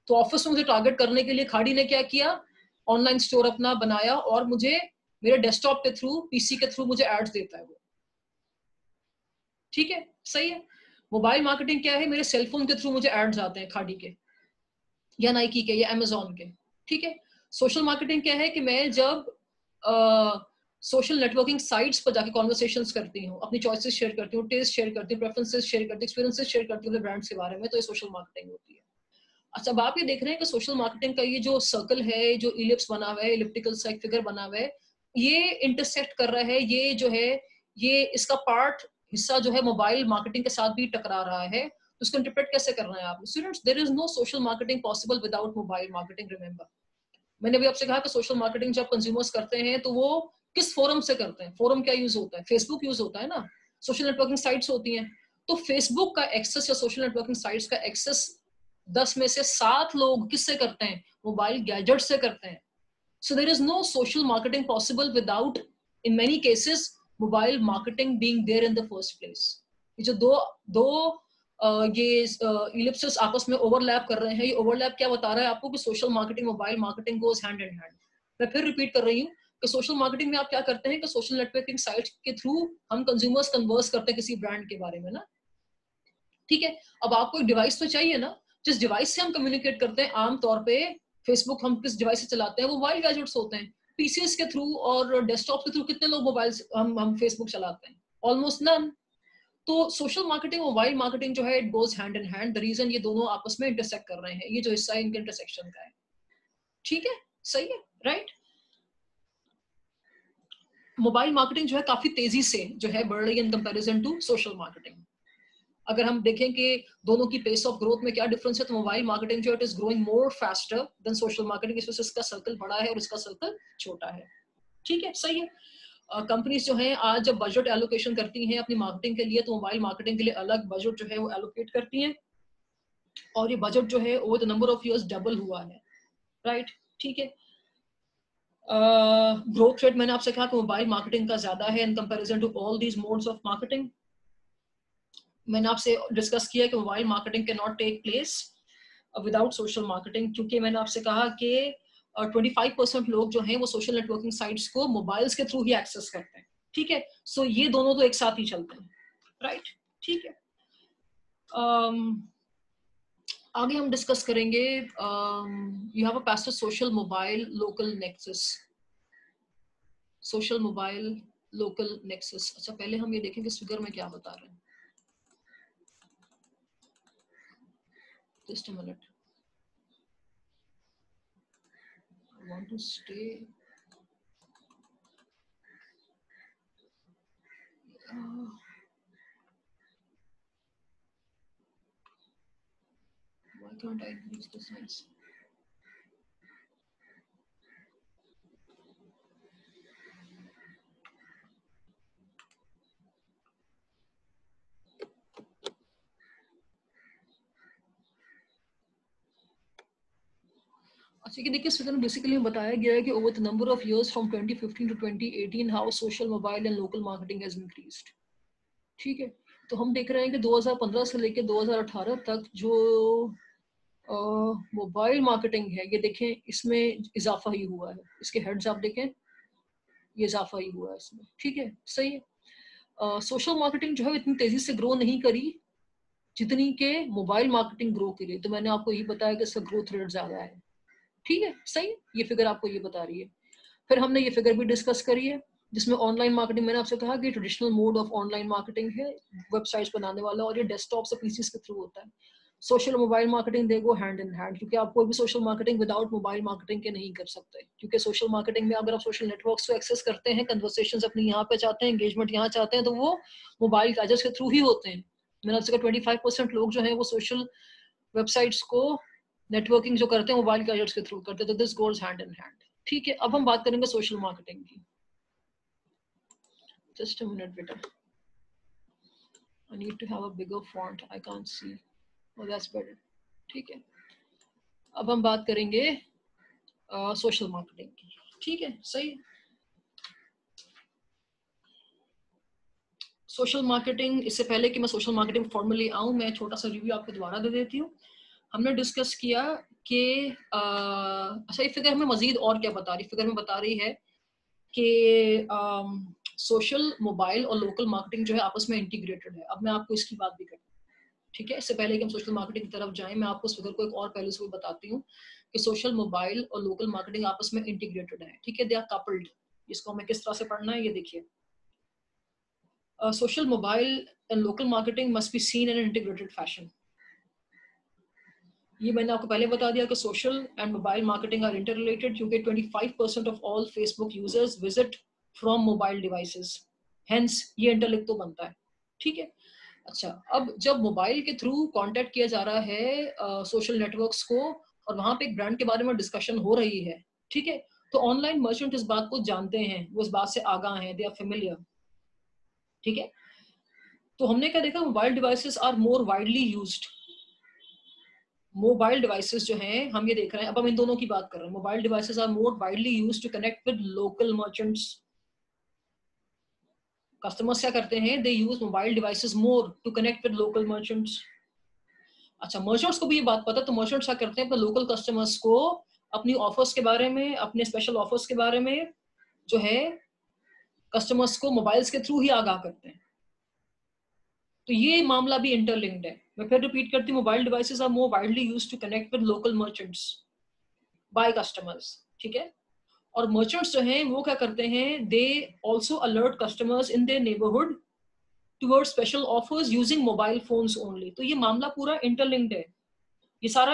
तो ऑफिस में मुझे टारगेट करने के लिए खाड़ी ने क्या किया, ऑनलाइन स्टोर अपना बनाया और मुझे मेरे डेस्कटॉप के थ्रू, पीसी के थ्रू मुझे एड्स देता है वो। ठीक है, सही है। मोबाइल मार्केटिंग क्या है, मेरे सेलफोन के थ्रू मुझे एड्स आते हैं खाड़ी के या नाइकी के या अमेजोन के। ठीक है, सोशल मार्केटिंग क्या है कि मैं जब सोशल नेटवर्किंग साइट्स पर जाके कॉन्वर्सेशंस करती हूँ, अपनी चॉइसेस शेयर करती हूँ, टेस्ट शेयर करती हूँ, प्रेफरेंसेस शेयर करती हूँ, एक्सपीरियंसेस शेयर करती हूँ अपने ब्रांड्स के बारे में, तो ये सोशल मार्केटिंग होती है। अच्छा, अब आप ये देख रहे हैं कि सोशल मार्केटिंग का ये जो सर्कल है, जो इलिप्स बना हुआ है, इलिप्टिकल सा एक फिगर बना हुआ है, ये इंटरसेक्ट कर रहा है, ये जो है, ये इसका पार्ट हिस्सा जो है मोबाइल मार्केटिंग के साथ भी टकरा रहा है। तो उसको इंटरप्रेट कैसे करना है आप students? There is no social marketing possible without mobile marketing. Remember, मैंने भी आपसे कहा कि सोशल मार्केटिंग जब कंज्यूमर्स करते हैं तो वो किस फोरम से करते हैं? फोरम क्या यूज होता है? फेसबुक यूज होता है ना, सोशल नेटवर्किंग साइट्स होती हैं। तो फेसबुक का एक्सेस या सोशल नेटवर्किंग साइट्स का एक्सेस 10 में से 7 लोग किससे करते हैं? मोबाइल गैजेट से करते हैं। So there is no social marketing possible without, in many cases, mobile marketing being there in the first place. ये जो दो दो ये इलिप्सिस आपस में ओवरलैप कर रहे हैं, ये ओवरलैप क्या बता रहा है आपको कि social marketing, mobile marketing goes hand in hand. मैं फिर रिपीट कर रही हूँ कि सोशल मार्केटिंग में आप क्या करते हैं कि सोशल नेटवर्किंग साइट के थ्रू हम कंज्यूमर्स कन्वर्स करते हैं किसी ब्रांड के बारे में ना। ठीक है, अब आपको एक डिवाइस तो चाहिए ना, जिस डिवाइस से हम कम्युनिकेट करते हैं। आमतौर पे फेसबुक हम किस डिवाइस से चलाते हैं? वो मोबाइल गैजेट्स होते हैं। पीसीएस के थ्रू और डेस्कटॉप के थ्रू कितने लोग मोबाइल हम फेसबुक चलाते हैं? Almost none. तो सोशल मार्केटिंग और मोबाइल मार्केटिंग जो है, it goes hand in hand. The reason ये दोनों आपस में इंटरसेक्ट कर रहे हैं, ये जो हिस्सा है इनके इंटरसेक्शन का है। ठीक है, सही है, राइट। मोबाइल मार्केटिंग जो है काफी तेजी से जो है बढ़ रही है in comparison to social marketing. अगर हम देखें कि दोनों की पेस ऑफ ग्रोथ में क्या डिफरेंस है, तो मोबाइल मार्केटिंग जो it is growing more faster than social marketing. इस वजह से इसका सर्कल बड़ा है और इसका सर्कल छोटा है। ठीक है, सही है। कंपनीज जो हैं आज जब बजट एलोकेशन करती हैं अपनी मार्केटिंग के लिए, तो मोबाइल मार्केटिंग के लिए अलग बजट जो है वो एलोकेट करती हैं, और ये बजट जो है over the number of years double हुआ है, राइट। ठीक है, ग्रोथ रेट मैंने आपसे कहा कि मोबाइल मार्केटिंग का ज्यादा है in comparison to all these modes of marketing. मैंने आपसे डिस्कस किया कि mobile marketing can not take place without social marketing, क्योंकि मैंने आपसे कहा कि 25% लोग जो हैं वो सोशल नेटवर्किंग साइट्स को मोबाइल्स के थ्रू ही एक्सेस करते हैं. ठीक है, सो ये दोनों तो एक साथ ही चलते हैं, राइट? ठीक है. आगे हम डिस्कस करेंगे. You have a past social mobile local nexus. Social mobile local nexus. अच्छा, पहले हम ये देखें कि इस फिगर में क्या बता रहे हैं. Just a minute. I want to stay. Why can't I use the slides? अच्छा, कि देखिए इस फिगर में बेसिकली बताया गया है कि over the number of years from 2015 to 2018 how social mobile and local marketing has increased. ठीक है, तो हम देख रहे हैं कि 2015 से लेकर 2018 तक जो मोबाइल मार्केटिंग है, ये देखें इसमें इजाफा ही हुआ है. इसके हेड्स आप देखें, ये इजाफा ही हुआ है इसमें. ठीक है, सही है. सोशल मार्केटिंग जो है इतनी तेजी से ग्रो नहीं करी जितनी के मोबाइल मार्केटिंग ग्रो करी. तो मैंने आपको यही बताया कि इसका ग्रोथ रेट ज्यादा है. ठीक है, सही. ये फिगर आपको ये बता रही है. फिर हमने ये फिगर भी डिस्कस करी है जिसमें ऑनलाइन मार्केटिंग, मैंने आपसे कहा कि traditional mode of online marketing है, वेबसाइट्स बनाने वाला, और ये डेस्कटॉप से पीसीस के थ्रू होता है. Social mobile marketing they go hand in hand, क्योंकि आप कोई भी social marketing without mobile marketing के नहीं कर सकते. क्योंकि सोशल मार्केटिंग में अगर आप सोशल नेटवर्क्स को एक्सेस करते हैं, कन्वर्सेशंस अपनी यहाँ पे चाहते हैं, एंगेजमेंट यहाँ चाहते हैं, तो वो मोबाइल गैजेट्स के थ्रू ही होते हैं. मैंने आपसे कहा 25% लोग जो हैं वो सोशल वेबसाइट्स को नेटवर्किंग जो करते हैं मोबाइल गैजेट्स के थ्रू करते हैं. तो this goes hand in hand. ठीक है, अब हम बात करेंगे सोशल मार्केटिंग की. Just a minute, beta. I need to have a bigger font. I can't see. Oh, that's better. ठीक है, अब हम बात करेंगे सोशल मार्केटिंग की. ठीक है, सही. सोशल मार्केटिंग, इससे पहले कि मैं सोशल मार्केटिंग फॉर्मली आऊं, मैं छोटा सा रिव्यू आपको दोबारा दे देती हूँ. हमने डिस्कस किया कि अच्छा, ये फिगर हमें मजीद और क्या बता रही. फिगर में बता रही है कि सोशल मोबाइल और लोकल मार्केटिंग जो है आपस में इंटीग्रेटेड है. अब मैं आपको इसकी बात भी करती हूँ. ठीक है, इससे पहले कि हम सोशल मार्केटिंग की तरफ जाएं, मैं आपको इस फिगर को एक और पहले से बताती हूँ कि सोशल मोबाइल और लोकल मार्केटिंग आपस में इंटीग्रेटेड है. ठीक है, दे आर कपल्ड. इसको हमें किस तरह से पढ़ना है ये देखिए. Social mobile and local marketing must be seen in integrated fashion. ये मैंने आपको पहले बता दिया कि social and mobile marketing are interrelated, क्योंकि 25% of all Facebook users visit from mobile devices. Hence ये इंटरलिंक तो बनता है. ठीक है. अच्छा, अब जब मोबाइल के थ्रू कांटेक्ट किया जा रहा है सोशल नेटवर्क्स को, और वहां पे एक ब्रांड के बारे में डिस्कशन हो रही है, ठीक है, तो ऑनलाइन मर्चेंट इस बात को जानते हैं, वो इस बात से आगाह हैं, दे आर फेमिलियर. ठीक है, तो हमने क्या देखा, mobile devices are more widely used. Mobile devices जो हैं, हम ये देख रहे हैं, अब हम इन दोनों की बात कर रहे हैं. Mobile devices are more widely used to connect with local merchants. Customers क्या करते हैं, they use mobile devices more to connect with local merchants. अच्छा, मर्चेंट्स को भी ये बात पता है, तो मर्चेंट्स क्या करते हैं, अपने लोकल कस्टमर्स को अपनी ऑफर्स के बारे में, अपने स्पेशल ऑफर्स के बारे में जो है कस्टमर्स को मोबाइल्स के थ्रू ही आगाह करते हैं. तो ये मामला भी इंटरलिंक्ड है. मैं फिर रिपीट करती हूँ, mobile devices are more widely used to connect with local merchants by customers. ठीक है, और मर्चेंट्स जो हैं वो क्या करते हैं, they also alert customers in their neighbourhood towards special offers using mobile phones only. तो ये मामला पूरा इंटरलिंक्ड है, ये सारा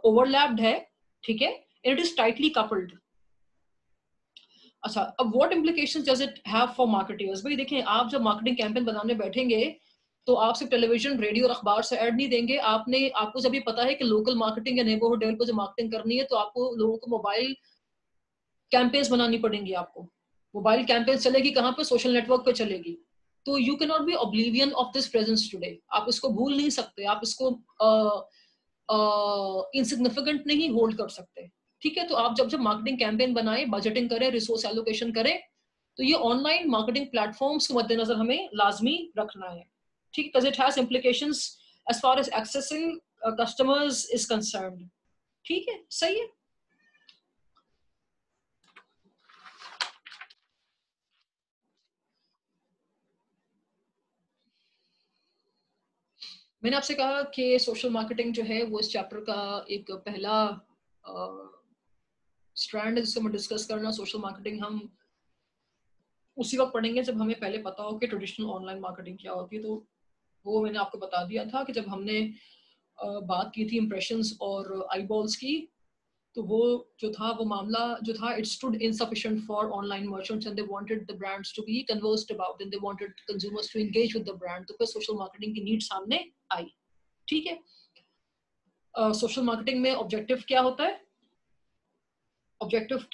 ओवरलैप्ड है. ठीक है, इट इज टाइटली कपल्ड. अच्छा, अब what implications does it have for marketers. भाई देखें, आप जब मार्केटिंग कैंपेन बनाने बैठेंगे तो आप सिर्फ टेलीविजन, रेडियो और अखबार से ऐड नहीं देंगे. आपको जब ये पता है कि लोकल मार्केटिंग या नेबरहुड लेवल पर जो मार्केटिंग करनी है, तो आपको लोगों को मोबाइल कैंपेन्स बनानी पड़ेंगी. आपको मोबाइल कैंपेन्स चलेगी कहाँ पे, सोशल नेटवर्क पे चलेगी. तो you can not be oblivion of this presence today. आप इसको भूल नहीं सकते, आप इसको इनसिग्निफिकेंट नहीं होल्ड कर सकते. ठीक है, तो आप जब जब मार्केटिंग कैंपेन बनाए, बजटिंग करें, रिसोर्स एलोकेशन करें, तो ये ऑनलाइन मार्केटिंग प्लेटफॉर्म्स को मद्देनजर हमें लाजमी रखना है, ठीक, because it has implications as far as accessing customers is concerned. ठीक है, सही है। मैंने आपसे कहा कि सोशल मार्केटिंग जो है वो इस चैप्टर का एक पहला स्ट्रैंड है जिसको मैं डिस्कस करना। सोशल मार्केटिंग हम उसी वक्त पढ़ेंगे जब हमें पहले पता हो कि ट्रेडिशनल ऑनलाइन मार्केटिंग क्या होती है। तो वो मैंने आपको बता दिया था कि जब हमने बात की थी इम्प्रेशंस और आईबॉल्स की, तो वो जो था वो मामला जो था, it stood insufficient for online merchants and they wanted the brands to be conversed about and they wanted consumers to engage with the brand. तो फिर सोशल मार्केटिंग की नीड सामने आई। ठीक है, सोशल मार्केटिंग में ऑब्जेक्टिव क्या होता है? ऑब्जेक्टिव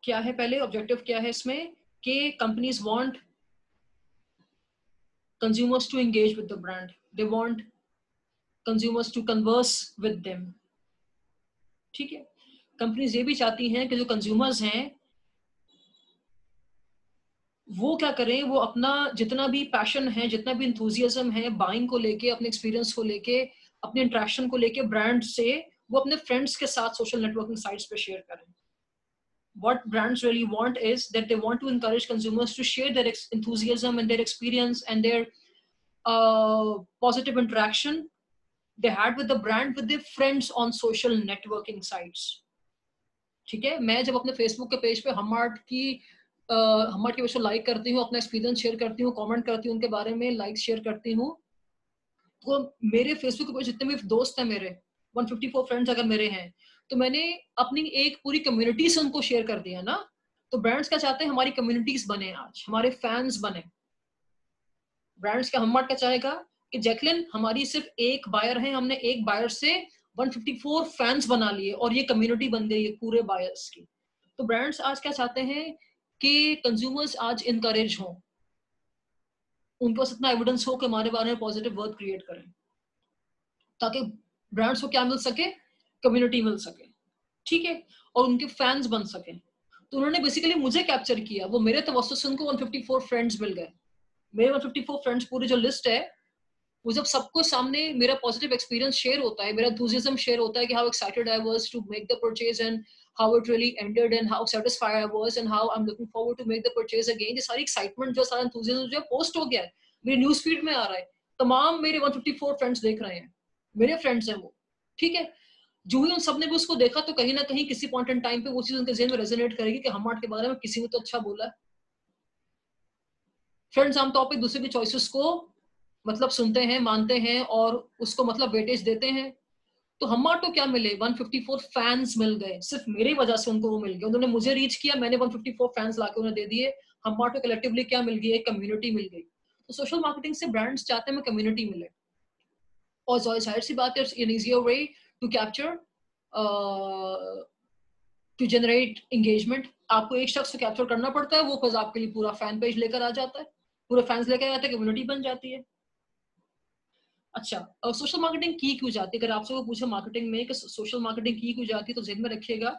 क्या है? पहले ऑब्जेक्टिव क्या है इसमें कि companies want consumers to engage with the brand, they want consumers to converse with them। ठीक है, कंपनीज ये भी चाहती हैं कि जो कंज्यूमर्स हैं वो क्या करें, वो अपना जितना भी पैशन है, जितना भी इंथुजियाज्म है बाइंग को लेके, अपने एक्सपीरियंस को लेके, अपने इंटरेक्शन को लेके ब्रांड से, वो अपने फ्रेंड्स के साथ सोशल नेटवर्किंग साइट्स पे शेयर करें। What brands really want is that they want to encourage consumers to share their enthusiasm and their experience and their positive interaction they had with the brand with their friends on social networking sites। ठीक है, मैं जब अपने Facebook के page पे हमार्ट की page को like करती हूँ, अपना एक्सपीरियंस शेयर करती हूँ, कमेंट करती हूँ उनके बारे में, लाइक शेयर करती हूँ, तो मेरे फेसबुक पे जितने भी दोस्त हैं मेरे 154 फ्रेंड्स अगर मेरे हैं, तो मैंने अपनी एक पूरी कम्युनिटी से उनको शेयर कर दिया ना। तो ब्रांड्स क्या चाहते हैं? हमारी कम्युनिटीज बने, आज हमारे फैंस बने। ब्रांड्स का हमार्ट क्या चाहेगा कि जैकलिन हमारी सिर्फ एक बायर है, हमने एक बायर से 154 फैंस बना लिए और ये कम्युनिटी बन गई है पूरे बायर्स की। तो ब्रांड्स आज क्या चाहते हैं कि कंज्यूमर्स आज इनकरेज हों, उनके पास इतना एविडेंस हो कि हमारे बारे में पॉजिटिव वर्ड क्रिएट करें, ताकि ब्रांड्स को क्या मिल सके? कम्युनिटी मिल सके। ठीक है, और उनके फैंस बन सके। तो उन्होंने बेसिकली मुझे कैप्चर किया, वो मेरे तवज्जुह से उनको 154 फ्रेंड्स मिल गए। मेरे 154 फ्रेंड्स पूरी जो लिस्ट है, वो जब सबको सामने मेरा पॉजिटिव एक्सपीरियंस शेयर होता है, मेरा एंथुसियाज्म शेयर होता है कि how excited I was to make the purchase and how it really ended and how satisfied I was and how I am looking forward to make the purchase again, ये सारी excitement जो सारा enthusiasm जो post हो गया है, मेरे news feed में आ रहा है, तमाम मेरे 154 फ्रेंड्स देख रहे हैं, मेरे फ्रेंड्स हैं वो। ठीक है, जो ही उन सबने भी उसको देखा तो कहीं ना कहीं किसी पॉइंट इन टाइम पे वो चीज उनके ज़हन में रेजोनेट करेगी कि हमार्ट के बारे में किसी ने तो अच्छा बोला है। फ्रेंड्स आमतौर पर दूसरे की चॉइसेस को मतलब सुनते हैं, मानते हैं और उसको मतलब वेटेज देते हैं। तो हमार्ट तो क्या मिले, 154 फैंस मिल गए, सिर्फ मेरी वजह से उनको वो मिल गया। उन्होंने मुझे रीच किया, मैंने 154 फैंस लाके उन्हें दे दिए। हमार्ट को कलेक्टिवली क्या मिल गई? एक कम्युनिटी मिल गई। तो सोशल मार्केटिंग से ब्रांड्स चाहते हैं मैं कम्युनिटी मिले, और जाहिर सी बात है an easier way to capture to generate engagement. आपको एक शख्स को कैप्चर करना पड़ता है, वो खुद आपके लिए पूरा फैन पेज लेकर आ जाता है, पूरे फैंस लेकर आते हैं, कम्युनिटी बन जाती है। अच्छा, सोशल मार्केटिंग की क्यों जाती है? अगर आपसे वो पूछे मार्केटिंग में कि सोशल मार्केटिंग की क्यों जाती है, तो ज़हन में रखिएगा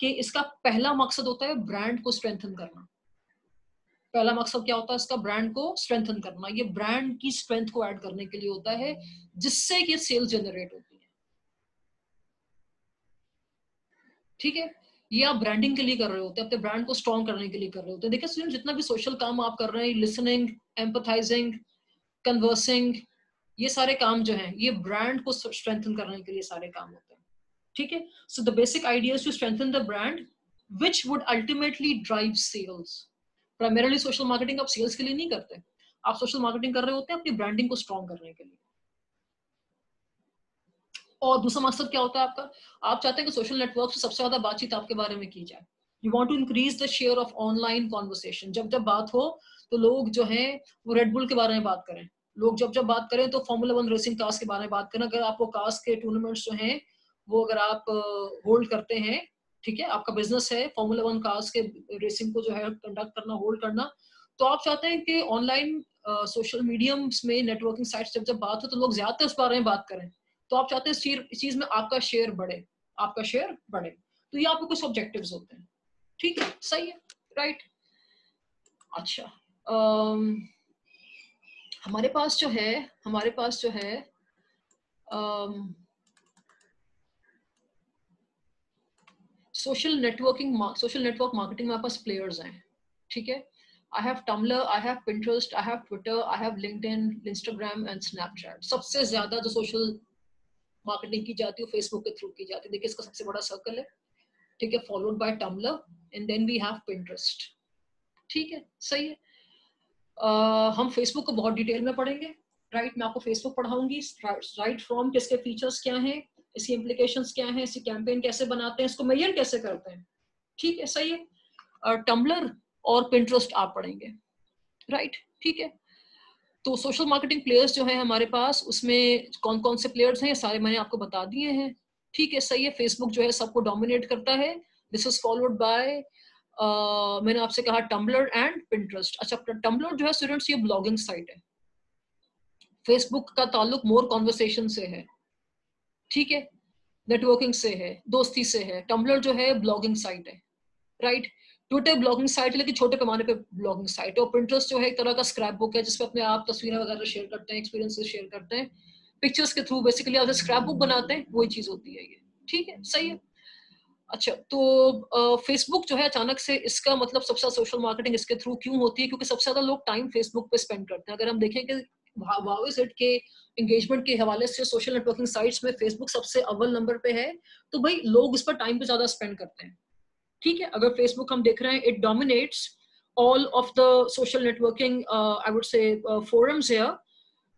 कि इसका पहला मकसद होता है ब्रांड को स्ट्रेंथन करना। पहला मकसद क्या होता है इसका? ब्रांड को स्ट्रेंथन करना। ये ब्रांड की स्ट्रेंथ को ऐड करने के लिए होता है, जिससे कि सेल्स जनरेट होती है। ठीक है, ये आप ब्रांडिंग के लिए कर रहे होते हैं, अपने ब्रांड को स्ट्रॉन्ग करने के लिए कर रहे होते हैं। देखिए स्टूडेंट, जितना भी सोशल काम आप कर रहे हैं, लिसनिंग, एम्पथाइजिंग, कन्वर्सिंग, ये सारे काम जो हैं, ये ब्रांड को स्ट्रेंथन करने के लिए सारे काम होते हैं। ठीक है, so the basic idea is to strengthen the brand which would ultimately drive sales. Primarily social marketing आप सेल्स के लिए नहीं करते, आप सोशल मार्केटिंग कर रहे होते हैं अपनी ब्रांडिंग को स्ट्रॉन्ग करने के लिए। और दूसरा मकसद क्या होता है आपका? आप चाहते हैं कि सोशल नेटवर्क से सबसे ज्यादा बातचीत आपके बारे में की जाए। You want to increase the share of online conversation. जब जब बात हो तो लोग जो हैं वो रेडबुल के बारे में बात करें, लोग जब जब बात करें तो फॉर्मूला 1 रेसिंग कार्स के बारे में बात करें। अगर आपको कार्स के टूर्नामेंट्स जो हैं वो अगर आप होल्ड करते हैं, ठीक है, आपका बिजनेस है फॉर्मूला 1 कार्स के रेसिंग को जो है कंडक्ट करना, होल्ड करना, तो आप चाहते हैं कि ऑनलाइन सोशल मीडियम्स में, नेटवर्किंग साइट्स जब जब बात हो तो लोग ज्यादातर उस बारे में बात करें। तो आप चाहते हैं इस चीज में आपका शेयर बढ़े, आपका शेयर बढ़े। तो ये आपके कुछ ऑब्जेक्टिव्स होते हैं, ठीक है, सही है, राइट। अच्छा, हमारे पास जो है सोशल नेटवर्क मार्केटिंग में पास प्लेयर्स हैं, ठीक है। I have Tumblr, I have Pinterest, I have Twitter, I have LinkedIn, Instagram and Snapchat. सबसे ज्यादा जो सोशल मार्केटिंग की जाती है फेसबुक के थ्रू की जाती है। देखिए इसका सबसे बड़ा सर्कल है, ठीक है, followed by Tumblr and then we have Pinterest, ठीक है, सही है। हम फेसबुक को बहुत डिटेल में पढ़ेंगे, राइट। मैं आपको फेसबुक पढ़ाऊंगी, राइट फ्रॉम किसके फीचर्स क्या हैं, इसकी इम्प्लीकेशंस क्या हैं, इसकी कैंपेन कैसे बनाते हैं, इसको मेजर कैसे करते हैं, ठीक है, सही है। टम्बलर और पिंटरेस्ट आप पढ़ेंगे, राइट, ठीक है। तो सोशल मार्केटिंग प्लेयर्स जो है हमारे पास, उसमें कौन कौन से प्लेयर्स हैं सारे मैंने आपको बता दिए हैं, ठीक है, सही है। फेसबुक जो है सबको डोमिनेट करता है। दिस इज फॉलोड बाय मैंने आपसे कहा टम्बलर एंड पिंटरेस्ट। अच्छा, टम्बलर जो है स्टूडेंट्स ये ब्लॉगिंग साइट है। फेसबुक का ताल्लुक मोर कॉन्वर्सेशन से है, ठीक है, नेटवर्किंग से है, दोस्ती से है। टम्बलर जो है ब्लॉगिंग साइट है, राइट। ट्विटर ब्लॉगिंग साइट है लेकिन छोटे पैमाने पे ब्लॉगिंग साइट है। और पिंटरेस्ट जो है एक तरह का स्क्रैप बुक है जिसपे अपने आप तस्वीरें वगैरह शेयर करते हैं, एक्सपीरियंसेस शेयर करते हैं, पिक्चर्स के थ्रू बेसिकली आप स्क्रैप बुक बनाते हैं, वही चीज होती है ये, ठीक है, सही है। अच्छा, तो फेसबुक जो है अचानक से इसका मतलब सबसे ज्यादा सोशल मार्केटिंग इसके थ्रू क्यों होती है? क्योंकि सबसे ज्यादा लोग टाइम फेसबुक पे स्पेंड करते हैं। अगर हम देखें कि वाओ इज इट के एंगेजमेंट के हवाले से सोशल नेटवर्किंग साइट्स में फेसबुक सबसे अव्वल नंबर पे है, तो भाई लोग इस पर टाइम पे ज्यादा स्पेंड करते हैं, ठीक है। अगर फेसबुक हम देख रहे हैं, it dominates all of the social networking I would से फोरम्स हियर,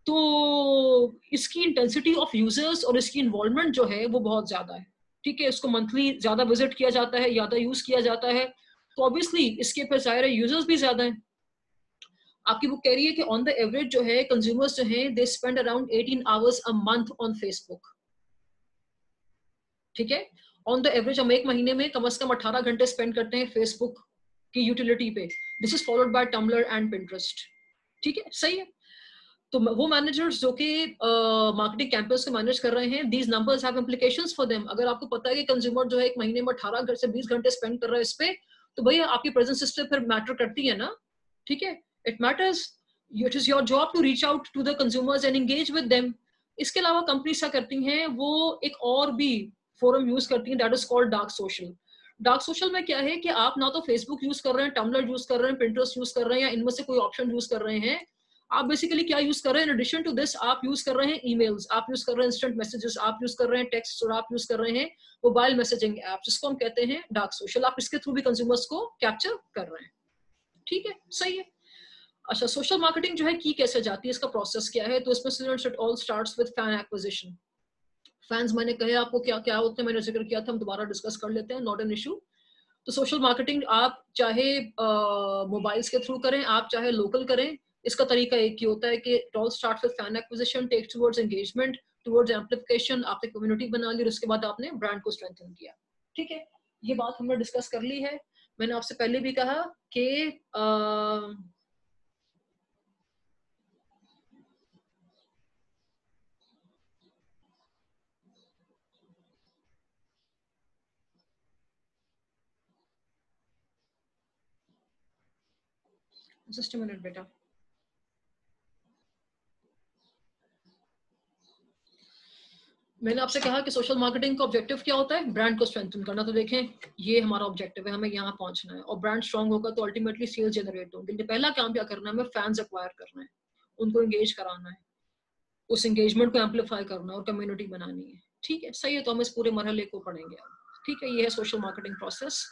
तो इसकी इंटेंसिटी ऑफ यूजर्स और इसकी इन्वॉल्वमेंट जो है वो बहुत ज्यादा है, ठीक है। इसको मंथली ज्यादा विजिट किया जाता है, ज्यादा यूज किया जाता है, तो ऑब्वियसली इसके पे जाहिर है यूजर्स भी ज्यादा हैं। आपकी बुक कह रही है कि ऑन द एवरेज जो है कंज्यूमर्स जो हैं they spend around 18 hours a month on Facebook, ठीक है। ऑन द एवरेज हम एक महीने में कम से कम 18 घंटे स्पेंड करते हैं फेसबुक की यूटिलिटी पे। This is followed by Tumblr and Pinterest, ठीक है, सही है। तो वो मैनेजर्स जो कि मार्केटिंग कैंपेन्स को मैनेज कर रहे हैं, these numbers have implications for them. अगर आपको पता है कि कंज्यूमर जो है एक महीने में 18 से 20 घंटे स्पेंड कर रहा है इस पे, तो भैया आपकी प्रेजेंस इस पे फिर मैटर करती है ना, ठीक है, it matters. It is your job to reach out to the consumers and engage with them. इसके अलावा कंपनीज क्या करती हैं, वो एक और भी फोरम यूज करती हैं, that is called dark social. Dark social में क्या है कि आप ना तो फेसबुक यूज कर रहे हैं, टम्बलर यूज कर रहे हैं, पिंटरेस्ट यूज कर रहे हैं, या इनमें से कोई ऑप्शन यूज कर रहे हैं, आप बेसिकली क्या यूज कर रहे हैं? इन एडिशन टू दिस आप यूज कर रहे हैं ईमेल्स, आप यूज कर रहे हैं इंस्टेंट मैसेजेस, आप यूज कर रहे हैं टेक्स्ट, और आप यूज कर रहे हैं मोबाइल मैसेजिंग ऐप, जिसको हम कहते हैं डार्क सोशल। आप इसके थ्रू भी कंज्यूमर्स को कैप्चर कर रहे हैं, ठीक है, सही है। अच्छा, सोशल मार्केटिंग जो है की कैसे जाती है, इसका प्रोसेस क्या है? तो इसमें students it all starts with fan acquisition. Fans मैंने कहे आपको क्या क्या होते हैं, मैंने जिक्र किया था, हम दोबारा डिस्कस कर लेते हैं, नॉट एन इशू। तो सोशल मार्केटिंग आप चाहे मोबाइल्स के थ्रू करें, आप चाहे लोकल करें, इसका तरीका एक ही होता है कि it all starts with fan acquisition, takes towards engagement, towards amplification, आपने कम्युनिटी बना ली और उसके बाद आपने ब्रांड को स्ट्रेंथन किया, ठीक है। ये बात हमने डिस्कस कर ली है। मैंने आपसे पहले भी कहा कि जस्ट अ मिनट बेटा, मैंने आपसे कहा कि सोशल मार्केटिंग का ऑब्जेक्टिव क्या होता है? ब्रांड को स्ट्रेंथन करना। तो देखें, ये हमारा ऑब्जेक्टिव है, हमें यहाँ पहुंचना है, और ब्रांड स्ट्रांग होगा तो अल्टीमेटली सेल्स जनरेट होंगे। पहला काम क्या करना है? हमें फैंस एक्वायर करना है, उनको एंगेज कराना है, उस एंगेजमेंट को एम्पलीफाई करना है और कम्युनिटी बनानी है, ठीक है, सही है। तो हम इस पूरे मरहले को पढ़ेंगे, ठीक है। ये है social marketing process.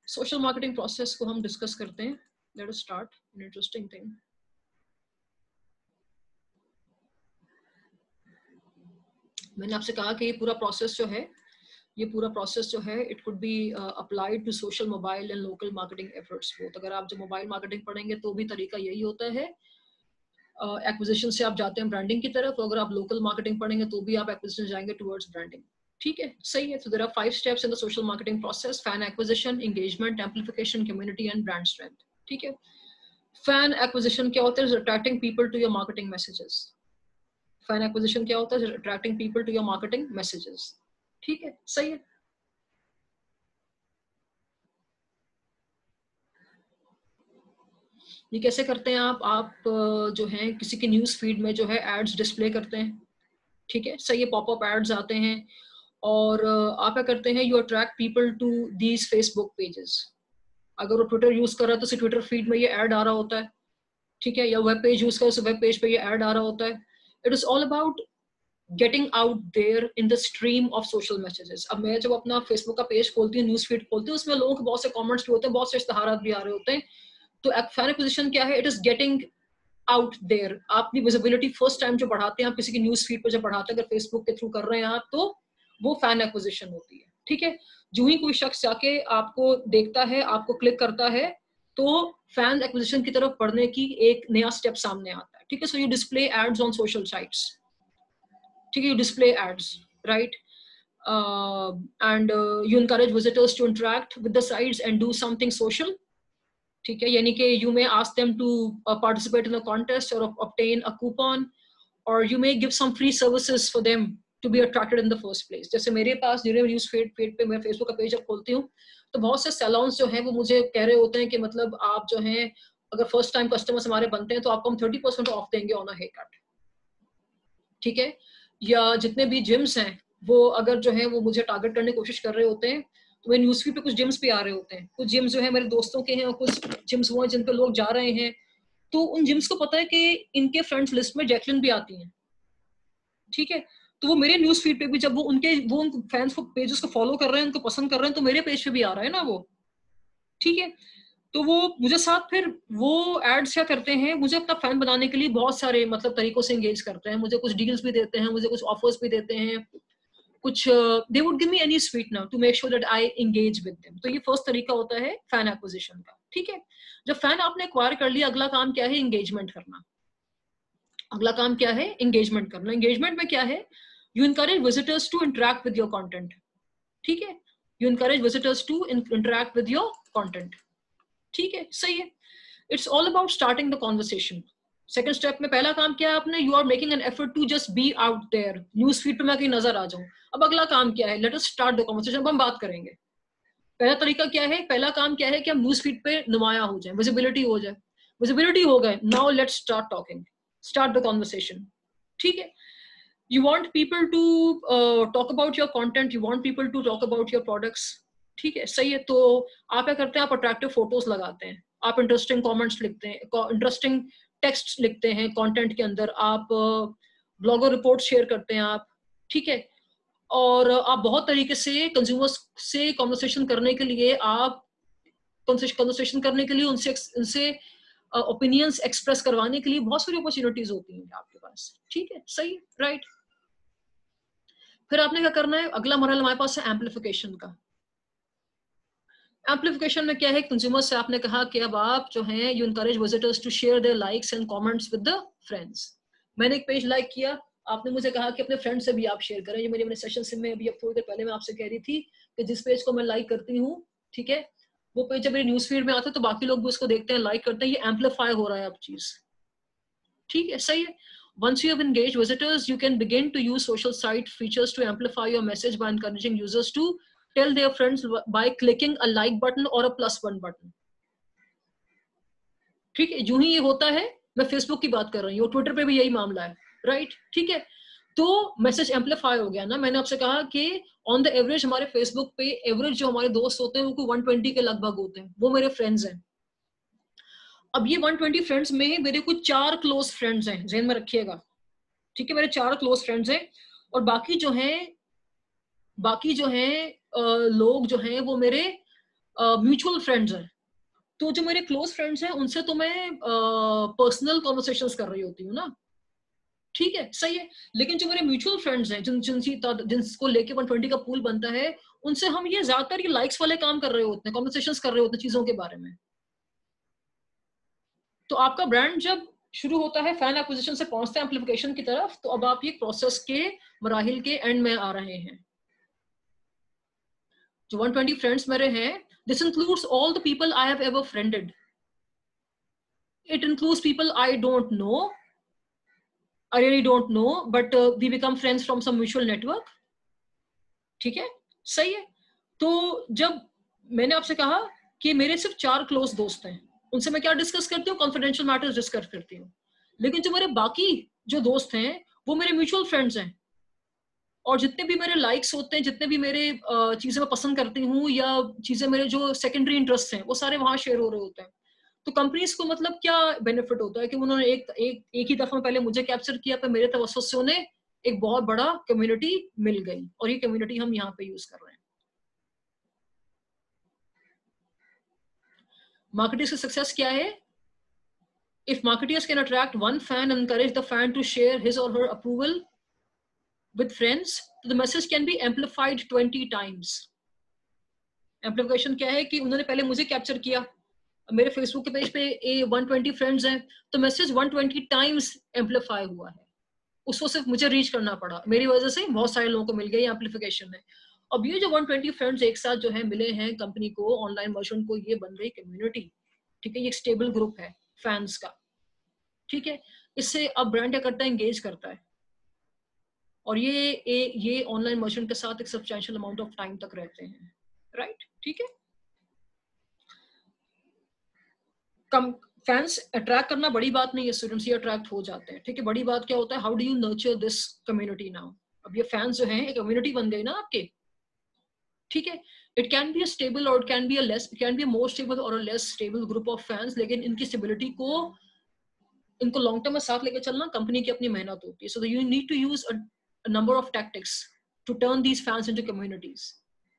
Social marketing process को हम डिस्कस करते हैं। Let us start an interesting thing. मैंने आपसे कहा कि ये पूरा प्रोसेस जो है it could be applied to social, mobile and local marketing efforts both. अगर आप जब मोबाइल मार्केटिंग पढ़ेंगे तो भी तरीका यही होता है, एक्विजिशन से आप जाते हैं ब्रांडिंग की तरफ, और अगर आप लोकल मार्केटिंग पढ़ेंगे तो भी आप एक्विजिशन जाएंगे टुवर्ड्स ब्रांडिंग, ठीक है, सही है। तो there are 5 steps in the social marketing process: fan acquisition, engagement, amplification, community and brand strength, ठीक है। फैन एक्विजिशन क्या होता है? Attracting people to your marketing messages. Fan acquisition क्या होता है? Attracting people to your marketing messages, ठीक है, सही है। ये कैसे करते हैं आप जो है किसी के न्यूज फीड में जो है एड्स डिस्प्ले करते हैं, ठीक है, सही है, पॉपअप एड्स आते हैं, और आप क्या करते हैं, you attract people to these Facebook pages. अगर वो ट्विटर यूज कर रहा है तो उसे ट्विटर फीड में ये ऐड आ रहा होता है, ठीक है, या वेब पेज यूज कर उसे वेब पेज पे ये ऐड आ रहा होता है। It is all about getting out there in the stream of social messages. अब मैं जब अपना फेसबुक का पेज खोलती हूँ, न्यूज फीड खोलती हूँ, उसमें लोगों के बहुत से कमेंट्स भी होते हैं, बहुत से इश्तिहारात भी आ रहे होते हैं। तो फैन एक्विजिशन क्या है, it is getting out there. आपकी विजिबिलिटी फर्स्ट टाइम जो बढ़ाते हैं आप किसी की न्यूज फीड पर जब बढ़ाते हैं, अगर फेसबुक के थ्रू कर रहे हैं आप, तो वो फैन एक्विजिशन होती है, ठीक है। जो ही कोई शख्स जाके आपको देखता है, आपको क्लिक करता है, तो फैन एक्विजिशन की तरफ बढ़ने की एक नया स्टेप सामने आता है, ठीक है। So you display ads on social sites, ठीक है, you display ads, right, and you encourage visitors to interact with the sites and do something social, ठीक है, यानी कि you may ask them to participate in a contest or obtain a coupon, or you may give some free services for them to be attracted in the first place। जैसे मेरे पास news feed पे मैं Facebook का page जब खोलती हूँ, तो बहुत से सैलून्स जो हैं वो मुझे कह रहे होते हैं कि मतलब आप जो हैं अगर फर्स्ट टाइम कस्टमर्स हमारे बनते हैं तो आपको हम 30% ऑफ देंगे ऑन अ हेयर कट, ठीक है। या जितने भी जिम्स हैं वो अगर जो है वो मुझे टारगेट करने की कोशिश कर रहे होते हैं, तो मेरे न्यूज़फीड पे कुछ जिम्स भी आ रहे होते हैं, कुछ जिम्स जो है मेरे दोस्तों के हैं और कुछ जिम्स वो हैं जिन पे लोग जा रहे हैं, तो उन जिम्स को पता है कि इनके फ्रेंड्स लिस्ट में जैकलिन भी आती हैं, ठीक है। तो वो मेरे न्यूज फीड पे भी जब वो उन फैंस को पेजेस को फॉलो कर रहे हैं, उनको पसंद कर रहे हैं, तो मेरे पेज पे भी आ रहा है ना वो, ठीक है। तो वो मुझे साथ फिर वो एड्स क्या करते हैं, मुझे अपना फैन बनाने के लिए बहुत सारे मतलब तरीकों से एंगेज करते हैं, मुझे कुछ डील्स भी देते हैं, मुझे कुछ ऑफर्स भी देते हैं, कुछ they would give me any sweetener to make sure that I engage with them. तो ये फर्स्ट तरीका होता है फैन एक्विजिशन का, ठीक है। जब फैन आपने एक्वायर कर लिया, अगला काम क्या है, एंगेजमेंट करना। अगला काम क्या है, एंगेजमेंट करना। एंगेजमेंट में क्या है, you encourage visitors to interact with your content, ठीक है, you encourage visitors to interact with your content, ठीक है, सही है। It's all about starting the conversation. Second step में पहला काम क्या है आपने, you are making an effort to just be out there, news feed पे मैं कहीं नजर आ जाऊं। अब अगला काम क्या है, late us start the conversation. अब हम बात करेंगे, पहला तरीका क्या है, पहला काम क्या है कि हम न्यूज फीड पे नुमाया हो जाए, विजिबिलिटी हो जाए। विजिबिलिटी हो गए, now let's start talking, start the conversation, ठीक है। You want people to talk about your content, you want people to talk about your products, ठीक है, सही है। तो आप क्या करते हैं, आप अट्रैक्टिव फोटोज लगाते हैं, आप इंटरेस्टिंग कमेंट्स लिखते हैं, इंटरेस्टिंग टेक्स्ट लिखते हैं कंटेंट के अंदर, आप ब्लॉगर रिपोर्ट शेयर करते हैं आप, ठीक है। और आप बहुत तरीके से कंज्यूमर्स से कॉन्वर्सेशन करने के लिए, आप कॉन्वर्सेशन करने के लिए उनसे ओपिनियंस एक्सप्रेस करवाने के लिए बहुत सारी अपॉर्चुनिटीज होती हैं आपके पास, ठीक है, सही है, राइट। फिर आपने क्या करना है, अगला मरहला हमारे पास है एम्पलीफिकेशन का। एम्पलीफिकेशन में क्या है, कंज्यूमर से आपने कहा कि अब आप जो हैं you encourage visitors to share their likes and comments with the friends. मैंने एक पेज लाइक किया, आपने मुझे कहा कि अपने फ्रेंड से भी आप शेयर करें। ये मेरे सेशन से में अभी अब थोड़ी देर पहले मैं आपसे कह रही थी कि जिस पेज को मैं लाइक करती हूँ, ठीक है, वो पेज जब मेरे न्यूज फीड में आता है तो बाकी लोग भी उसको देखते हैं, लाइक करते हैं, ये एम्पलीफाई हो रहा है अब चीज, ठीक है, सही है। Once you have engaged visitors, you can begin to use social site features to amplify your message by encouraging users to tell their friends by clicking a like button or a +1 button. ठीक है, यूं ही ये होता है, मैं Facebook की बात कर रही हूँ, ट्विटर पे भी यही मामला है, राइट, ठीक है। तो मैसेज एम्पलीफाई हो गया ना। मैंने आपसे कहा कि ऑन द एवरेज हमारे फेसबुक पे एवरेज जो हमारे दोस्त होते हैं वो 120 के लगभग होते हैं, वो मेरे फ्रेंड्स हैं। अब ये 120 फ्रेंड्स में मेरे कुछ 4 क्लोज फ्रेंड्स हैं, ध्यान में रखिएगा, ठीक है, मेरे 4 क्लोज फ्रेंड्स हैं, और बाकी जो हैं लोग जो हैं वो मेरे म्यूचुअल फ्रेंड्स हैं। तो जो मेरे क्लोज फ्रेंड्स हैं उनसे तो मैं पर्सनल कॉन्वर्सेशंस कर रही होती हूँ ना, ठीक है, सही है। लेकिन जो मेरे म्यूचुअल फ्रेंड्स हैं जिनको लेके 120 का पूल बनता है, उनसे हम ये ज्यादातर ये लाइक्स वाले काम कर रहे होते हैं, कॉन्वर्सेशंस कर रहे होते हैं चीजों के बारे में। तो आपका ब्रांड जब शुरू होता है फैन एक्विजिशन से पहुंचता है एम्पलीफिकेशन की तरफ, तो अब आप ये प्रोसेस के मराहिल के एंड में आ रहे हैं। जो 120 फ्रेंड्स मेरे हैं, this includes all the people I have ever friended, it includes people I don't know, I really don't know, but we become friends from some mutual network, ठीक है, सही है। तो जब मैंने आपसे कहा कि मेरे सिर्फ 4 क्लोज दोस्त हैं, उनसे मैं क्या डिस्कस करती हूँ, कॉन्फिडेंशियल मैटर्स डिस्कस करती हूँ। लेकिन जो मेरे बाकी जो दोस्त हैं वो मेरे म्यूचुअल फ्रेंड्स हैं, और जितने भी मेरे लाइक्स होते हैं, जितने भी मेरे चीजें मैं पसंद करती हूँ या चीजें मेरे जो सेकेंडरी इंटरेस्ट हैं वो सारे वहां शेयर हो रहे होते हैं। तो कंपनीज को मतलब क्या बेनिफिट होता है कि उन्होंने एक ही दफा पहले मुझे कैप्चर किया, तो मेरे तवज्जुह से उन्हें एक बहुत बड़ा कम्युनिटी मिल गई, और ये कम्युनिटी हम यहाँ पे यूज कर रहे हैं। मार्केटिंग का सक्सेस क्या है? If marketers can attract one fan and encourage the fan to share his or her approval with friends, the message can be amplified 20 times. Amplification क्या है कि उन्होंने पहले मुझे कैप्चर किया, मेरे फेसबुक के पेज पे 120 फ्रेंड्स हैं, तो मैसेज 120 टाइम्स एम्पलीफाई हुआ है। उसको सिर्फ मुझे रीच करना पड़ा, मेरी वजह से बहुत सारे लोगों को मिल गई एम्पलीफिकेशन में। अब ये जो 120 फ्रेंड्स एक साथ जो है मिले हैं कंपनी को, ऑनलाइन मर्चेंट को, ये बन गई कम्युनिटी। ठीक है, ये एक स्टेबल ग्रुप है फैंस का। ठीक है, इससे अब ब्रांड क्या करता है, एंगेज करता है, और ये ऑनलाइन मर्चेंट के साथ एक सब्सटेंशियल अमाउंट ऑफ टाइम तक रहते हैं। राइट, ठीक है। कम फैंस अट्रैक्ट करना बड़ी बात नहीं है, स्टूडेंट्स ये अट्रैक्ट हो जाते हैं। ठीक है, बड़ी बात क्या होता है, how do you nurture this community now. अब ये फैंस जो हैं एक कम्युनिटी बन गई ना आपके। ठीक है, it can be a stable और it can be a less, it can be a more stable और a less stable group of fans, लेकिन इनकी स्टेबिलिटी को, इनको लॉन्ग टर्म में साथ लेकर चलना कंपनी की अपनी मेहनत होती है। So you need to use a number of tactics to turn these fans into communities.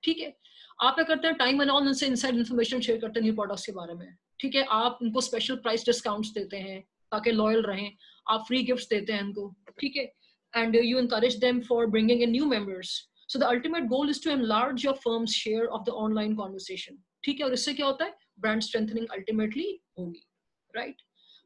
ठीक है, आप क्या करते हैं, टाइम एंड ऑन उनसे इनसाइड इन्फॉर्मेशन शेयर करते हैं न्यू प्रोडक्ट्स के बारे में। ठीक है, आप उनको स्पेशल प्राइस डिस्काउंट्स देते हैं ताकि लॉयल रहें, आप फ्री गिफ्ट्स देते हैं उनको। ठीक है, and you encourage them for bringing in new members. So the ultimate goal is to enlarge your firm's share of the online conversation. ठीक है, और इससे क्या होता है, ब्रांड स्ट्रेंथनिंग अल्टीमेटली होगी। राइट,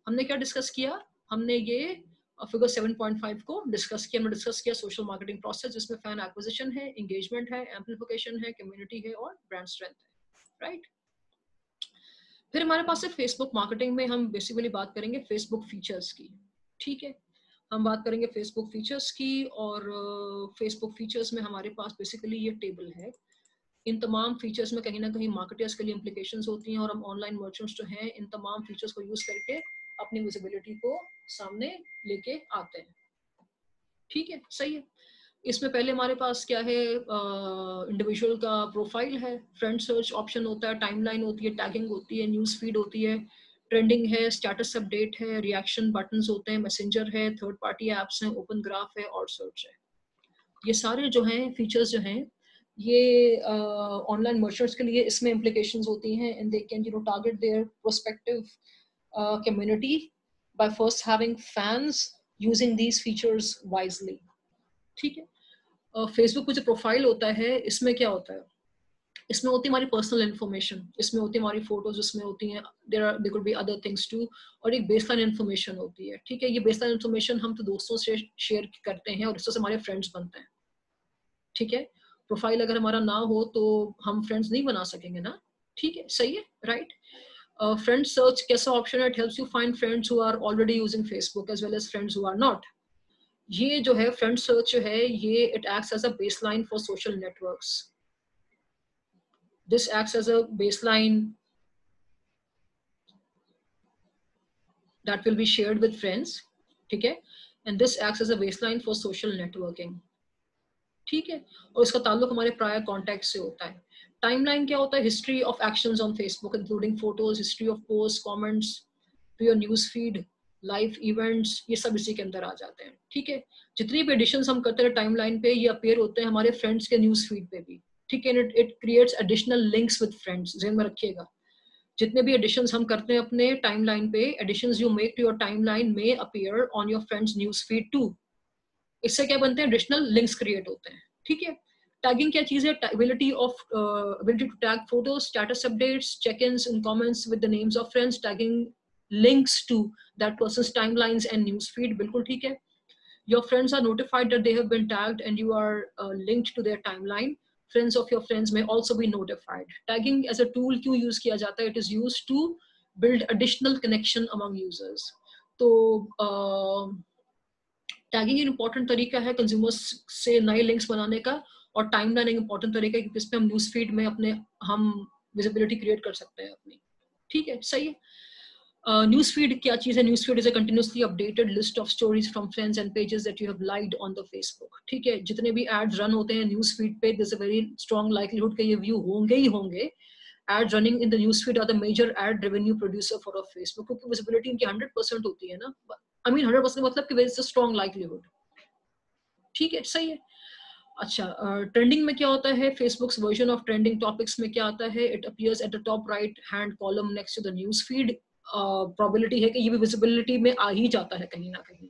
हमने क्या डिस्कस किया, हमने ये फिगर 7.5 को डिस्कस किया। हमने डिस्कस किया सोशल मार्केटिंग प्रोसेस, जिसमें फैन एक्विजिशन है, एंगेजमेंट है, एम्पलीफिकेशन है, कम्युनिटी है और ब्रांड स्ट्रेंथ है। राइट, फिर हमारे पास है फेसबुक मार्केटिंग में हम बेसिकली बात करेंगे फेसबुक फीचर्स की। ठीक है, हम बात करेंगे फेसबुक फीचर्स की, और फेसबुक फीचर्स में हमारे पास बेसिकली ये टेबल है। इन तमाम फीचर्स में कहीं ना कहीं मार्केटर्स के लिए इम्प्लीकेशंस होती हैं, और हम ऑनलाइन मर्चेंट्स जो हैं इन तमाम फीचर्स को यूज करके अपनी विजिबिलिटी को सामने लेके आते हैं। ठीक है, सही है। इसमें पहले हमारे पास क्या है, इंडिविजुअल का प्रोफाइल है, फ्रेंड सर्च ऑप्शन होता है, टाइमलाइन होती है, टैगिंग होती है, न्यूज़ फीड होती है, ट्रेंडिंग है, स्टेटस अपडेट है, रिएक्शन बटन्स होते हैं, मैसेंजर है, थर्ड पार्टी एप्स हैं, ओपन ग्राफ है और सर्च है। ये सारे जो हैं फीचर्स जो हैं ये ऑनलाइन मर्चेंट्स के लिए इसमें implications होती हैं, and they can target their prospective community by first having fans using these features wisely. ठीक है, फेसबुक का जो प्रोफाइल होता है इसमें क्या होता है, इसमें होती है हमारी पर्सनल इन्फॉर्मेशन, इसमें होती है हमारी फोटोज, इसमें होती हैं there could be other things too, और एक बेसलाइन इन्फॉर्मेशन होती है। ठीक है, ये बेसलाइन इन्फॉर्मेशन हम तो दोस्तों से शेयर करते हैं और इससे हमारे फ्रेंड्स बनते हैं। ठीक है, प्रोफाइल अगर हमारा ना हो तो हम फ्रेंड्स नहीं बना सकेंगे ना। ठीक है, सही है। राइट, फ्रेंड सर्च कैसा ऑप्शन है, it helps you find friends who are already using Facebook as well as friends who are not. ये जो है फ्रेंड सर्च जो है ये it acts as a baseline for social networks. This acts as a baseline that will be shared with friends. ठीक है, and this acts as a baseline for social networking. ठीक है, और इसका ताल्लुक हमारे प्रायर कॉन्टैक्ट से होता है। टाइमलाइन क्या होता है, history of actions on Facebook including photos, history of post, comments, your news feed, live events, ये सब इसी के अंदर आ जाते हैं। ठीक है, जितनी भी एडिशंस हम करते हैं टाइमलाइन पे ये अपीयर होते हैं हमारे फ्रेंड्स के न्यूज फीड पे भी। ठीक है, it creates additional links with friends, ध्यान में रखिएगा। जितने भी एडिशंस हम करते हैं अपने टाइमलाइन पे, additions you make to your timeline में appear on your friends news feed too. इससे क्या बनते हैं, एडिशनल लिंक्स क्रिएट होते हैं। ठीक है, टैगिंग क्या चीज है, ability to tag photos, status updates, check-ins and comments with the names of friends, tagging links to that person's timelines and news feed, बिल्कुल ठीक है। Your friends are notified that they have been tagged and you are linked to their timeline. Friends of your friends may also be notified. Tagging as a tool क्यों use किया जाता है, it is used to build additional connection among users. तो tagging एक important तरीका है consumers से नए लिंक्स बनाने का, और टाइमलाइन एक इंपॉर्टेंट तरीका है क्योंकि इस पे हम न्यूज़ फीड में अपने हम विजिबिलिटी क्रिएट कर सकते हैं अपनी। ठीक है, सही है। न्यूज़ फीड क्या चीज़ है? News feed is a continuously updated list of stories from friends and pages that you have liked on the Facebook. ठीक है, जितने भी एड्स रन होते हैं न्यूज़ फीड पे, there is a very strong likelihood कि ये व्यू होंगे ही होंगे। Ad running in the news feed are the major ad revenue producer for a Facebook, क्योंकि विजिबिलिटी इनकी 100% होती है ना। आई मीन 100% मतलब कि there is a strong likelihood. ठीक है, सही है। अच्छा, ट्रेंडिंग में क्या होता है? Facebook's version of trending topics में क्या आता है? It appears at the top right hand column next to the news feed. Probability है कि ये भी विजिबिलिटी में आ ही जाता है कहीं ना कहीं।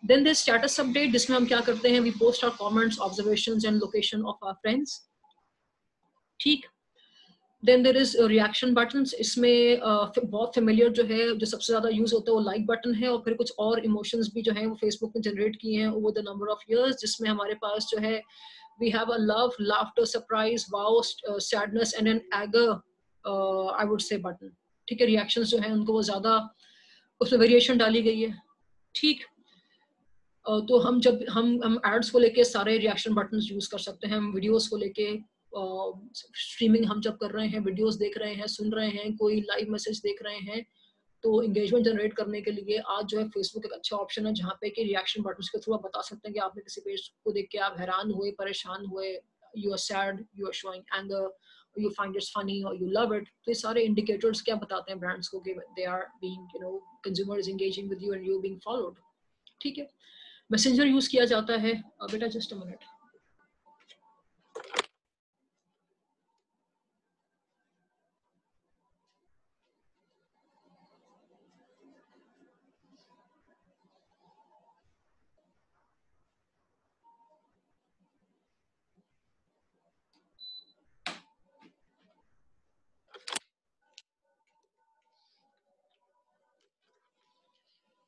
देन दिस स्टेटस अपडेट, जिसमें हम क्या करते हैं? We post our comments, observations and location of our friends. ठीक। Then there is reaction buttons. इसमें बहुत फेमिलियर जो है, जो सबसे ज्यादा यूज होता है वो लाइक बटन है, और फिर कुछ और इमोशंस भी जो है वो फेसबुक ने जनरेट किए हैं over the number of years, जिसमें हमारे पास जो है we have a love, laughter, surprise, wow, sadness and an एगर, आई वुड से बटन। ठीक है, रिएक्शंस जो है उनको वो ज्यादा उसमें वेरिएशन डाली गई है। ठीक। तो हम जब हम एड्स को लेके सारे रिएक्शन बटन्स यूज कर सकते हैं। हम वीडियोस को लेके स्ट्रीमिंग हम जब कर रहे हैं, वीडियोस देख रहे हैं, सुन रहे हैं, कोई लाइव मैसेज देख रहे हैं, तो इंगेजमेंट जनरेट करने के लिए आज जो है फेसबुक एक अच्छा ऑप्शन है, जहाँ पे कि रिएक्शन बटन्स के थ्रू आप बता सकते हैं कि आपने किसी पेज को देख के आप हैरान हुए, परेशान हुए, you are sad, you are showing anger, you find it's funny और यू लव इट। तो ये सारे इंडिकेटर्स क्या बताते हैं ब्रांड्स को कि they are being, consumer is engaging with you and you being followed. ठीक है। मैसेंजर यूज किया जाता है। बेटा जस्ट अ मिनट।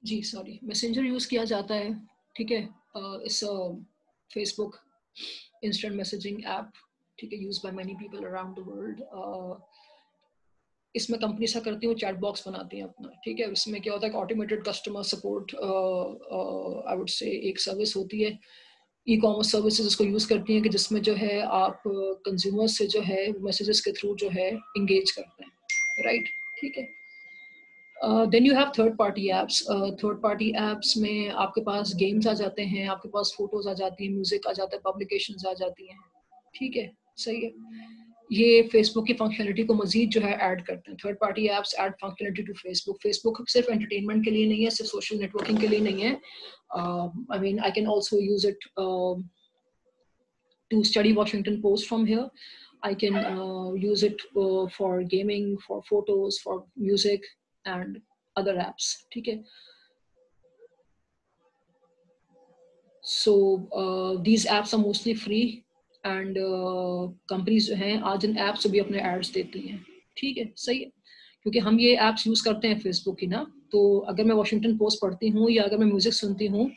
जी सॉरी, मैसेंजर यूज किया जाता है। ठीक है, इस फेसबुक इंस्टेंट मैसेजिंग ऐप, ठीक है, use by many people around the world. इसमें कंपनी ऐसा करती है, चैट बॉक्स बनाती है अपना। ठीक है, इसमें क्या होता है कि automated customer support, I would से एक सर्विस होती है, ई कॉमर्स सर्विसेज इसको यूज करती हैं, कि जिसमें जो है आप कंज्यूमर से जो है मैसेजेस के थ्रू जो है इंगेज करते हैं। राइट। ठीक है। Then you have third party apps. Third party apps में आपके पास गेम्स आ जाते हैं, आपके पास फोटोज आ जाती हैं, म्यूजिक आ जाता है, पब्लिकेशंस आ जाती हैं। ठीक है, सही है। ये फेसबुक की फंक्शनलिटी को मजीद जो है ऐड करते हैं। Third party apps add functionality to Facebook. Facebook सिर्फ एंटरटेनमेंट के लिए नहीं है, सिर्फ सोशल नेटवर्किंग के लिए नहीं है। I mean I can also use it to study Washington Post from here. I can use it for gaming, for photos, for music, and other apps. ठीक है. So these apps are mostly free, and companies जो हैं आज इन apps से भी अपने ads देती हैं. ठीक है, सही है. क्योंकि हम ये apps यूज करते हैं फेसबुक की ना, तो अगर मैं वॉशिंगटन पोस्ट पढ़ती हूँ, या अगर मैं म्यूजिक सुनती हूँ,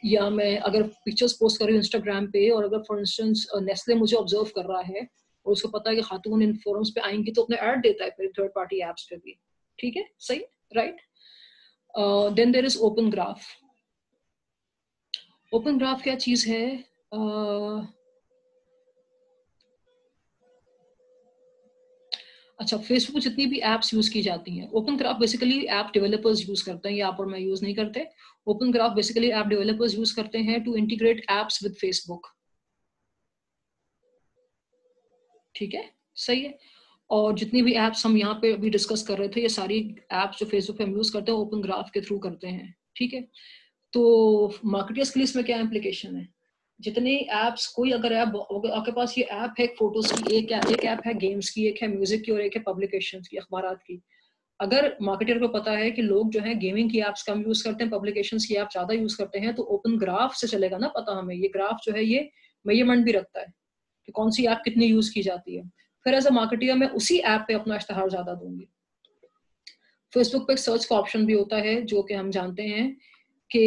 या मैं अगर पिक्चर्स पोस्ट कर रही हूँ इंस्टाग्राम पे, और अगर फॉर इंस्टेंस नेस्ले मुझे ऑब्जर्व कर रहा है और उसको पता है कि खातून इन फोरम्स पे आएंगी, तो अपने ऐड देता है फिर थर्ड पार्टी एप्स पे भी। ठीक है, सही, right. Then there is open graph. Open graph क्या चीज है? अच्छा, फेसबुक जितनी भी एप्स यूज की जाती हैं, open graph basically app developers use करते हैं, ये आप और मैं यूज नहीं करते। Open graph basically app developers use करते हैं to integrate apps with Facebook. ठीक है, सही है। और जितनी भी एप्स हम यहाँ पे अभी डिस्कस कर रहे थे, ये सारी एप्स जो फेसबुक पे हम यूज करते हैं ओपन ग्राफ के थ्रू करते हैं। ठीक है, तो मार्केटर्स के लिए इसमें क्या इम्प्लीकेशन है? जितने एप्स, कोई अगर ऐप आपके पास, ये ऐप है फोटोज की, एक ऐप है गेम्स की, एक है म्यूजिक की, और एक है पब्लिकेशन की, अखबारात की। अगर मार्केटर को पता है कि लोग जो है गेमिंग की एप्स कम यूज करते हैं, पब्लिकेशन की ऐप ज्यादा यूज करते हैं, तो ओपन ग्राफ से चलेगा ना पता हमें। ये ग्राफ जो है ये मेजरमेंट भी रखता है कि कौन सी ऐप कितनी यूज की जाती है। फिर एज अ मार्केटर मैं उसी ऐप पे अपना इश्तेहार ज्यादा दूंगी। फेसबुक पे एक सर्च का ऑप्शन भी होता है, जो कि हम जानते हैं कि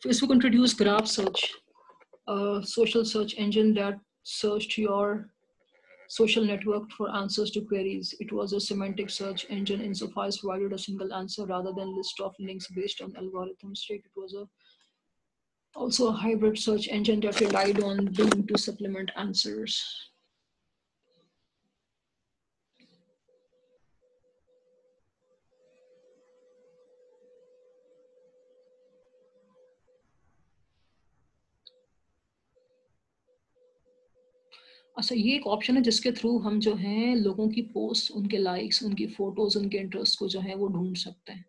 Facebook introduced Graph Search, a social search engine that searched your social network for answers to queries. It was a semantic search engine insofar as provided a single answer rather than list of links based on algorithms. It was a Also a hybrid search engine that relied on Bing to supplement answers. अच्छा, ये एक option है जिसके through हम जो है लोगों की पोस्ट, उनके लाइक्स, उनकी फोटोज, उनके इंटरेस्ट को जो है वो ढूंढ सकते हैं।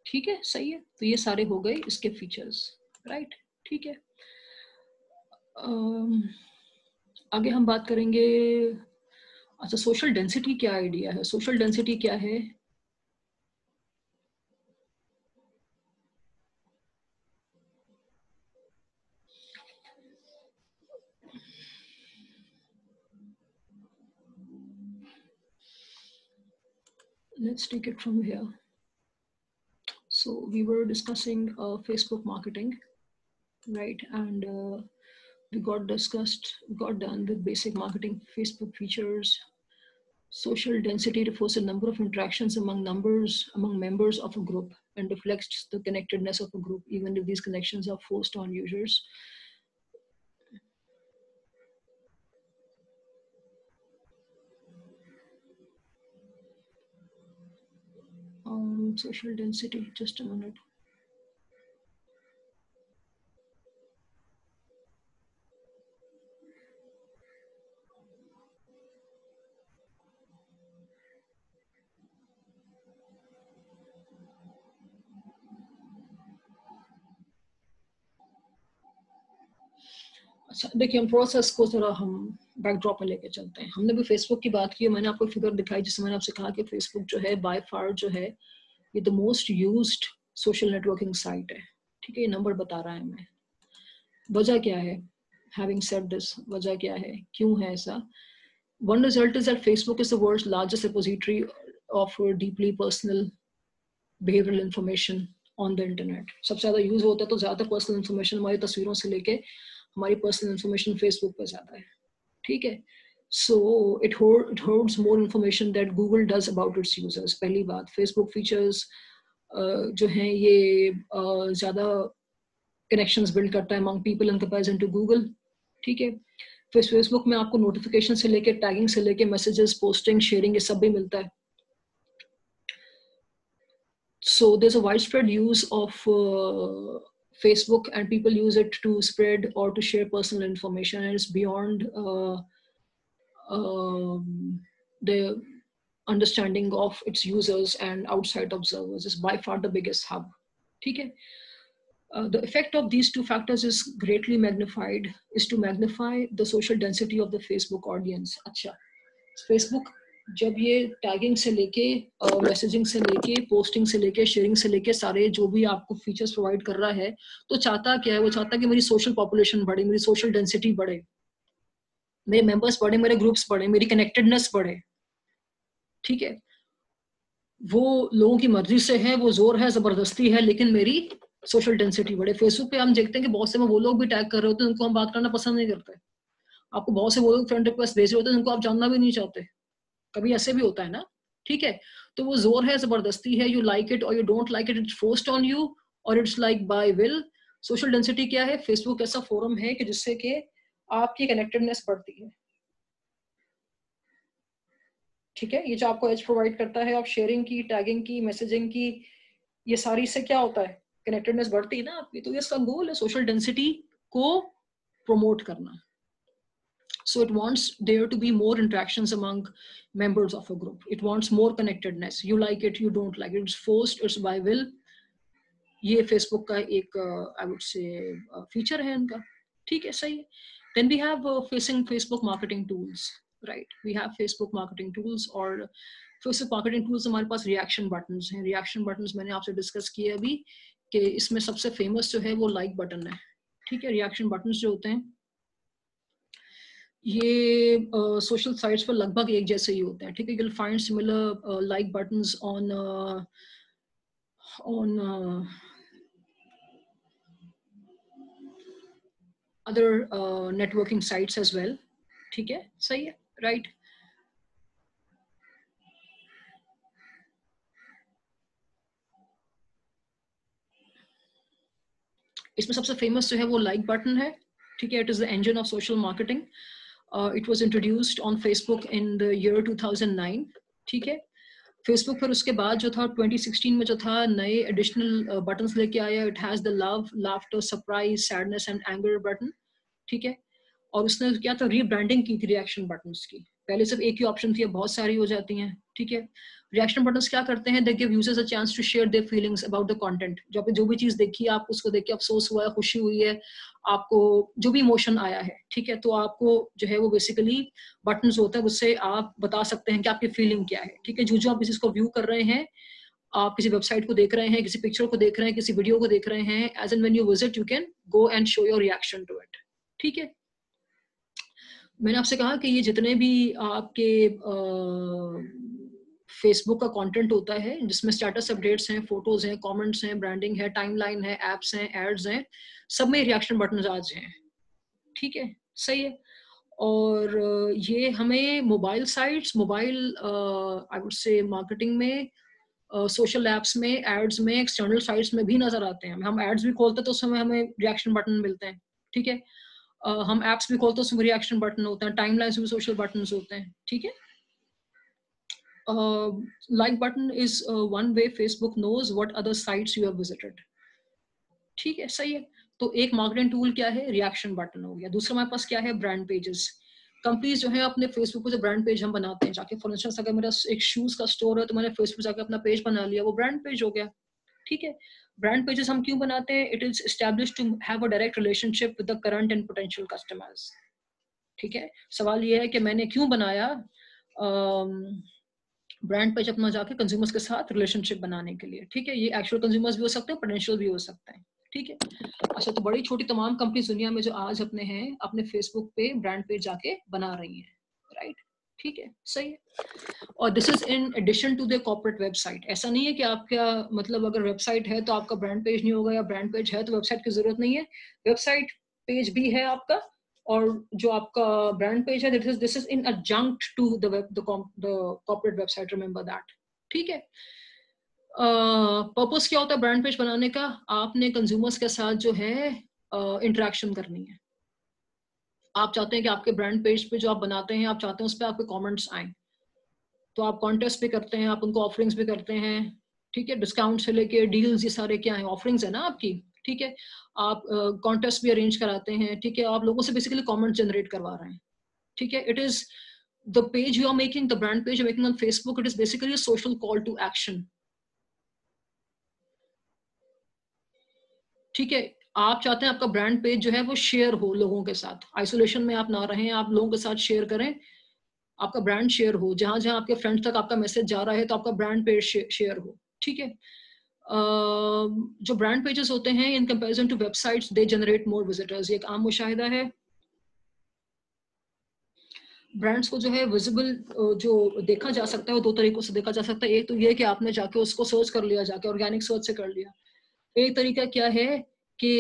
ठीक है, सही है। तो ये सारे हो गए इसके फीचर्स, राइट। ठीक है, आगे हम बात करेंगे। अच्छा, सोशल डेंसिटी क्या आइडिया है? सोशल डेंसिटी क्या है? Let's take it from here. So we were discussing Facebook marketing, right? And we got done with basic marketing Facebook features. Social density refers to the number of interactions among members of a group and reflects the connectedness of a group, even if these connections are forced on users. Social density, just a minute. अच्छा, देखिए, हम process को थोड़ा हम backdrop में लेके चलते हैं। हमने भी फेसबुक की बात की है, मैंने आपको फिगर दिखाई जिसमें मैंने आपसे कहा कि फेसबुक जो है बाय फार जो है ये the most used social networking site है। ठीक है, ये नंबर बता रहा है हमें। वजह क्या है? हैविंग सेड दिस, वजह क्या है, क्यों है ऐसा? One result is that Facebook is the world's largest repository of deeply personal behavioral information on the internet. सबसे ज़्यादा यूज होता है तो ज़्यादा पर्सनल इन्फॉर्मेशन हमारी तस्वीरों से लेके हमारी पर्सनल इन्फॉर्मेशन फेसबुक पे ज़्यादा है। ठीक है, so it holds more information that Google does about it's users. पहली बात, फेसबुक फीचर्स जो हैं ये ज़्यादा कनेक्शंस बिल्ड करता है among people in comparison to Google. ठीक है, फिर फेसबुक में आपको नोटिफिकेशन से लेके टैगिंग से लेके मैसेजेस, पोस्टिंग, शेयरिंग, ये सब भी मिलता है। So there's a widespread use of Facebook, and people use it to spread or to share personal information, and it's beyond the understanding of its users and outside observers. Is by far the biggest hub. ठीक है? The effect of these two factors is greatly magnified, is to magnify the social density of the Facebook audience. अच्छा, Facebook जब ये tagging से लेके messaging से लेके posting से लेके शेयरिंग से लेके सारे जो भी आपको फीचर्स प्रोवाइड कर रहा है, तो चाहता क्या है? वो चाहता है कि मेरी सोशल पॉपुलेशन बढ़े, मेरी सोशल डेंसिटी बढ़े, मेरे मेंबर्स बढ़े, मेरे ग्रुप्स बढ़े, मेरी कनेक्टेडनेस बढ़े। ठीक है, वो लोगों की मर्जी से है, वो जोर है, जबरदस्ती है, लेकिन मेरी सोशल डेंसिटी बढ़े। फेसबुक पे हम देखते हैं कि बहुत से में वो लोग भी टैग कर रहे होते हैं उनको हम बात करना पसंद नहीं करते। आपको बहुत से वो लोग फ्रेंड रिक्वेस्ट भेज रहे होते हैं जिनको आप जानना भी नहीं चाहते। कभी ऐसे भी होता है ना। ठीक है, तो वो जोर है, जबरदस्ती है, यू लाइक इट और you don't like it, it's forced on you और it's like by will. Social density क्या है? फेसबुक ऐसा फोरम है कि जिससे कि आपकी कनेक्टेडनेस बढ़ती है। ठीक है, ये जो आपको एज प्रोवाइड करता है, आप शेयरिंग की, टैगिंग की, मैसेजिंग की, ये सारी से क्या होता है? कनेक्टेडनेस बढ़ती है ना आपकी। तो ये इसका गोल है सोशल डेंसिटी को प्रमोट करना। So it wants there to be more interactions among members of a group. It wants more connectedness. You like it, you don't like it. It's forced, it's by will. ये Facebook का एक आई would से feature है इनका। ठीक है, सही है। Then we have facing Facebook marketing tools, right? We have Facebook marketing tools और Facebook marketing tools हमारे पास रिएक्शन बटन्स हैं। रिएक्शन बटन्स मैंने आपसे डिस्कस किए अभी कि इसमें सबसे फेमस जो है वो लाइक बटन है। ठीक है, रिएक्शन बटन्स जो होते हैं ये सोशल साइट्स पर लगभग एक जैसे ही होते हैं। ठीक है, you'll find similar like buttons on other networking sites as well. ठीक है, सही है, right? इसमें सबसे फेमस जो है वो लाइक बटन है, ठीक है. It is the engine of social marketing. It was introduced on Facebook in the year 2009, ठीक है. फेसबुक फिर उसके बाद जो था 2016 में जो था नए एडिशनल बटन्स लेके आया. It has the love, laughter, surprise, sadness and anger button, ठीक है. और उसने क्या था, रीब्रांडिंग की थी रिएक्शन बटन्स की. पहले सिर्फ एक ही ऑप्शन थी, अब बहुत सारी हो जाती हैं, ठीक है. रिएक्शन बटन्स क्या करते हैं, they give users a chance to share their feelings about the content. जो भी चीज देखी है आप, उसको देख के अफसोस हुआ है, खुशी हुई है, आपको जो भी इमोशन आया है, ठीक है, तो आपको जो है वो बेसिकली बटन्स होता है, उससे आप बता सकते हैं कि आपकी फीलिंग क्या है, ठीक है. जो आप किसी को व्यू कर रहे हैं, आप किसी वेबसाइट को देख रहे हैं, किसी पिक्चर को देख रहे हैं, किसी वीडियो को देख रहे हैं, as and when you visit you can go and show your reaction to it, ठीक है. मैंने आपसे कहा कि ये जितने भी आपके फेसबुक का कंटेंट होता है, जिसमें स्टेटस अपडेट्स हैं, फोटोज हैं, कमेंट्स हैं, ब्रांडिंग है, टाइमलाइन है, एप्स हैं, एड्स हैं, सब में रिएक्शन बटन आज हैं, ठीक है. सही है. और ये हमें mobile sites, mobile I would से मार्केटिंग में, सोशल एप्स में, एड्स में, एक्सटर्नल साइट्स में भी नजर आते हैं. हम एड्स भी खोलते हैं तो उसमें हमें रिएक्शन बटन मिलते हैं, ठीक है. हम एप्स भी खोलते हैं, उसमें रिएक्शन बटन होते हैं, टाइमलाइंस में सोशल बटन्स होते हैं, ठीक है. Like button is one way Facebook knows what other sites you have visited, ठीक है. सही है. तो एक मार्केटिंग टूल क्या है, रिएक्शन बटन हो गया. दूसरा हमारे पास क्या है, ब्रांड पेजेस. कंपनीज जो है अपने फेसबुक पे जो ब्रांड पेज हम बनाते हैं जाके, फॉर इंस्टेंस अगर मेरा एक शूज का स्टोर है तो मैंने फेसबुक जाके अपना पेज बना लिया, वो ब्रांड पेज हो गया, ठीक है. ब्रांड पेजेस हम क्यों बनाते हैं, it is established to have a direct relationship with the current and potential customers, ठीक है. सवाल ये है कि मैंने क्यों बनाया ब्रांड पेज अपना जाके कंज्यूमर्स के साथ रिलेशनशिप बनाने के लिए, ठीक है. ये एक्चुअल कंज्यूमर्स भी हो सकते हैं, पोटेंशियल भी हो सकते हैं, ठीक है. अच्छा, तो बड़ी छोटी तमाम कंपनीज दुनिया में जो आज अपने हैं, अपने फेसबुक पे ब्रांड पेज जाके बना रही हैं, राइट, ठीक है. सही है. और this is in addition to the corporate website. ऐसा नहीं है कि आपका मतलब अगर वेबसाइट है तो आपका ब्रांड पेज नहीं होगा, या ब्रांड पेज है तो वेबसाइट की जरूरत नहीं है. वेबसाइट पेज भी है आपका, और जो आपका ब्रांड पेज है, this is in adjunct to the corporate website, remember that, ठीक है. पर्पस क्या होता है ब्रांड पेज बनाने का, आपने कंज्यूमर्स के साथ जो है इंटरेक्शन करनी है. आप चाहते हैं कि आपके ब्रांड पेज पे जो आप बनाते हैं, आप चाहते हैं उस पर आपके कमेंट्स आए, तो आप कॉन्टेस्ट भी करते हैं, आप उनको ऑफरिंग्स भी करते हैं, ठीक है. डिस्काउंट से लेके डील्स, ये सारे क्या है, ऑफरिंग्स है ना आपकी, ठीक है. आप कॉन्टेस्ट भी अरेंज कराते हैं, ठीक है. आप लोगों से बेसिकली कमेंट जनरेट करवा रहे हैं, ठीक है. It is the page you are making, the brand page you're making on Facebook, it is basically a social call to action, ठीक है. आप चाहते हैं आपका ब्रांड पेज जो है वो शेयर हो लोगों के साथ, आइसोलेशन में आप ना रहें, आप लोगों के साथ शेयर करें, आपका ब्रांड शेयर हो, जहां जहां आपके फ्रेंड्स तक आपका मैसेज जा रहा है तो आपका ब्रांड पेज शेयर हो, ठीक है. जो ब्रांड पेजेस होते हैं in comparison to websites, they generate more visitors. ये एक आम मुशाहिदा है. ब्रांड्स को जो है विजिबल जो देखा जा सकता है वो दो तरीकों से देखा जा सकता है. एक तो ये कि आपने जाके उसको सर्च कर लिया, जाके ऑर्गेनिक सर्च से कर लिया. एक तरीका क्या है कि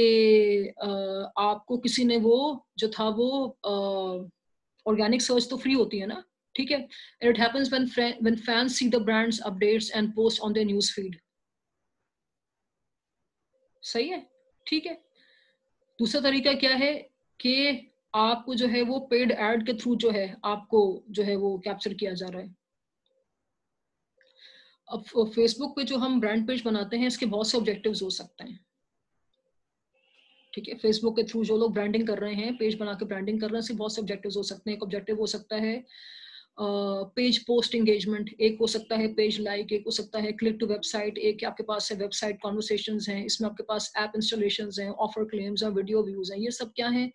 आपको किसी ने वो जो था वो ऑर्गेनिक सर्च तो फ्री होती है ना, ठीक है. It happens when fans see the brands updates and post on their news feed. सही है, ठीक है. दूसरा तरीका क्या है कि आपको जो है वो पेड एड के थ्रू जो है आपको जो है वो कैप्चर किया जा रहा है. अब फेसबुक पे जो हम ब्रांड पेज बनाते हैं, इसके बहुत से ऑब्जेक्टिव्स हो सकते हैं, ठीक है. फेसबुक के थ्रू जो लोग ब्रांडिंग कर रहे हैं, पेज बना के ब्रांडिंग कर रहे हैं, इसके बहुत से ऑब्जेक्टिव्स हो सकते हैं. एक ऑब्जेक्टिव हो सकता है पेज पोस्ट एंगेजमेंट, एक हो सकता है पेज लाइक, एक हो सकता है क्लिक टू वेबसाइट, एक आपके पास है वेबसाइट कॉन्वर्सेशंस हैं, इसमें आपके पास ऐप इंस्टॉलेशंस हैं, ऑफर क्लेम्स हैं, वीडियो व्यूज हैं. ये सब क्या है,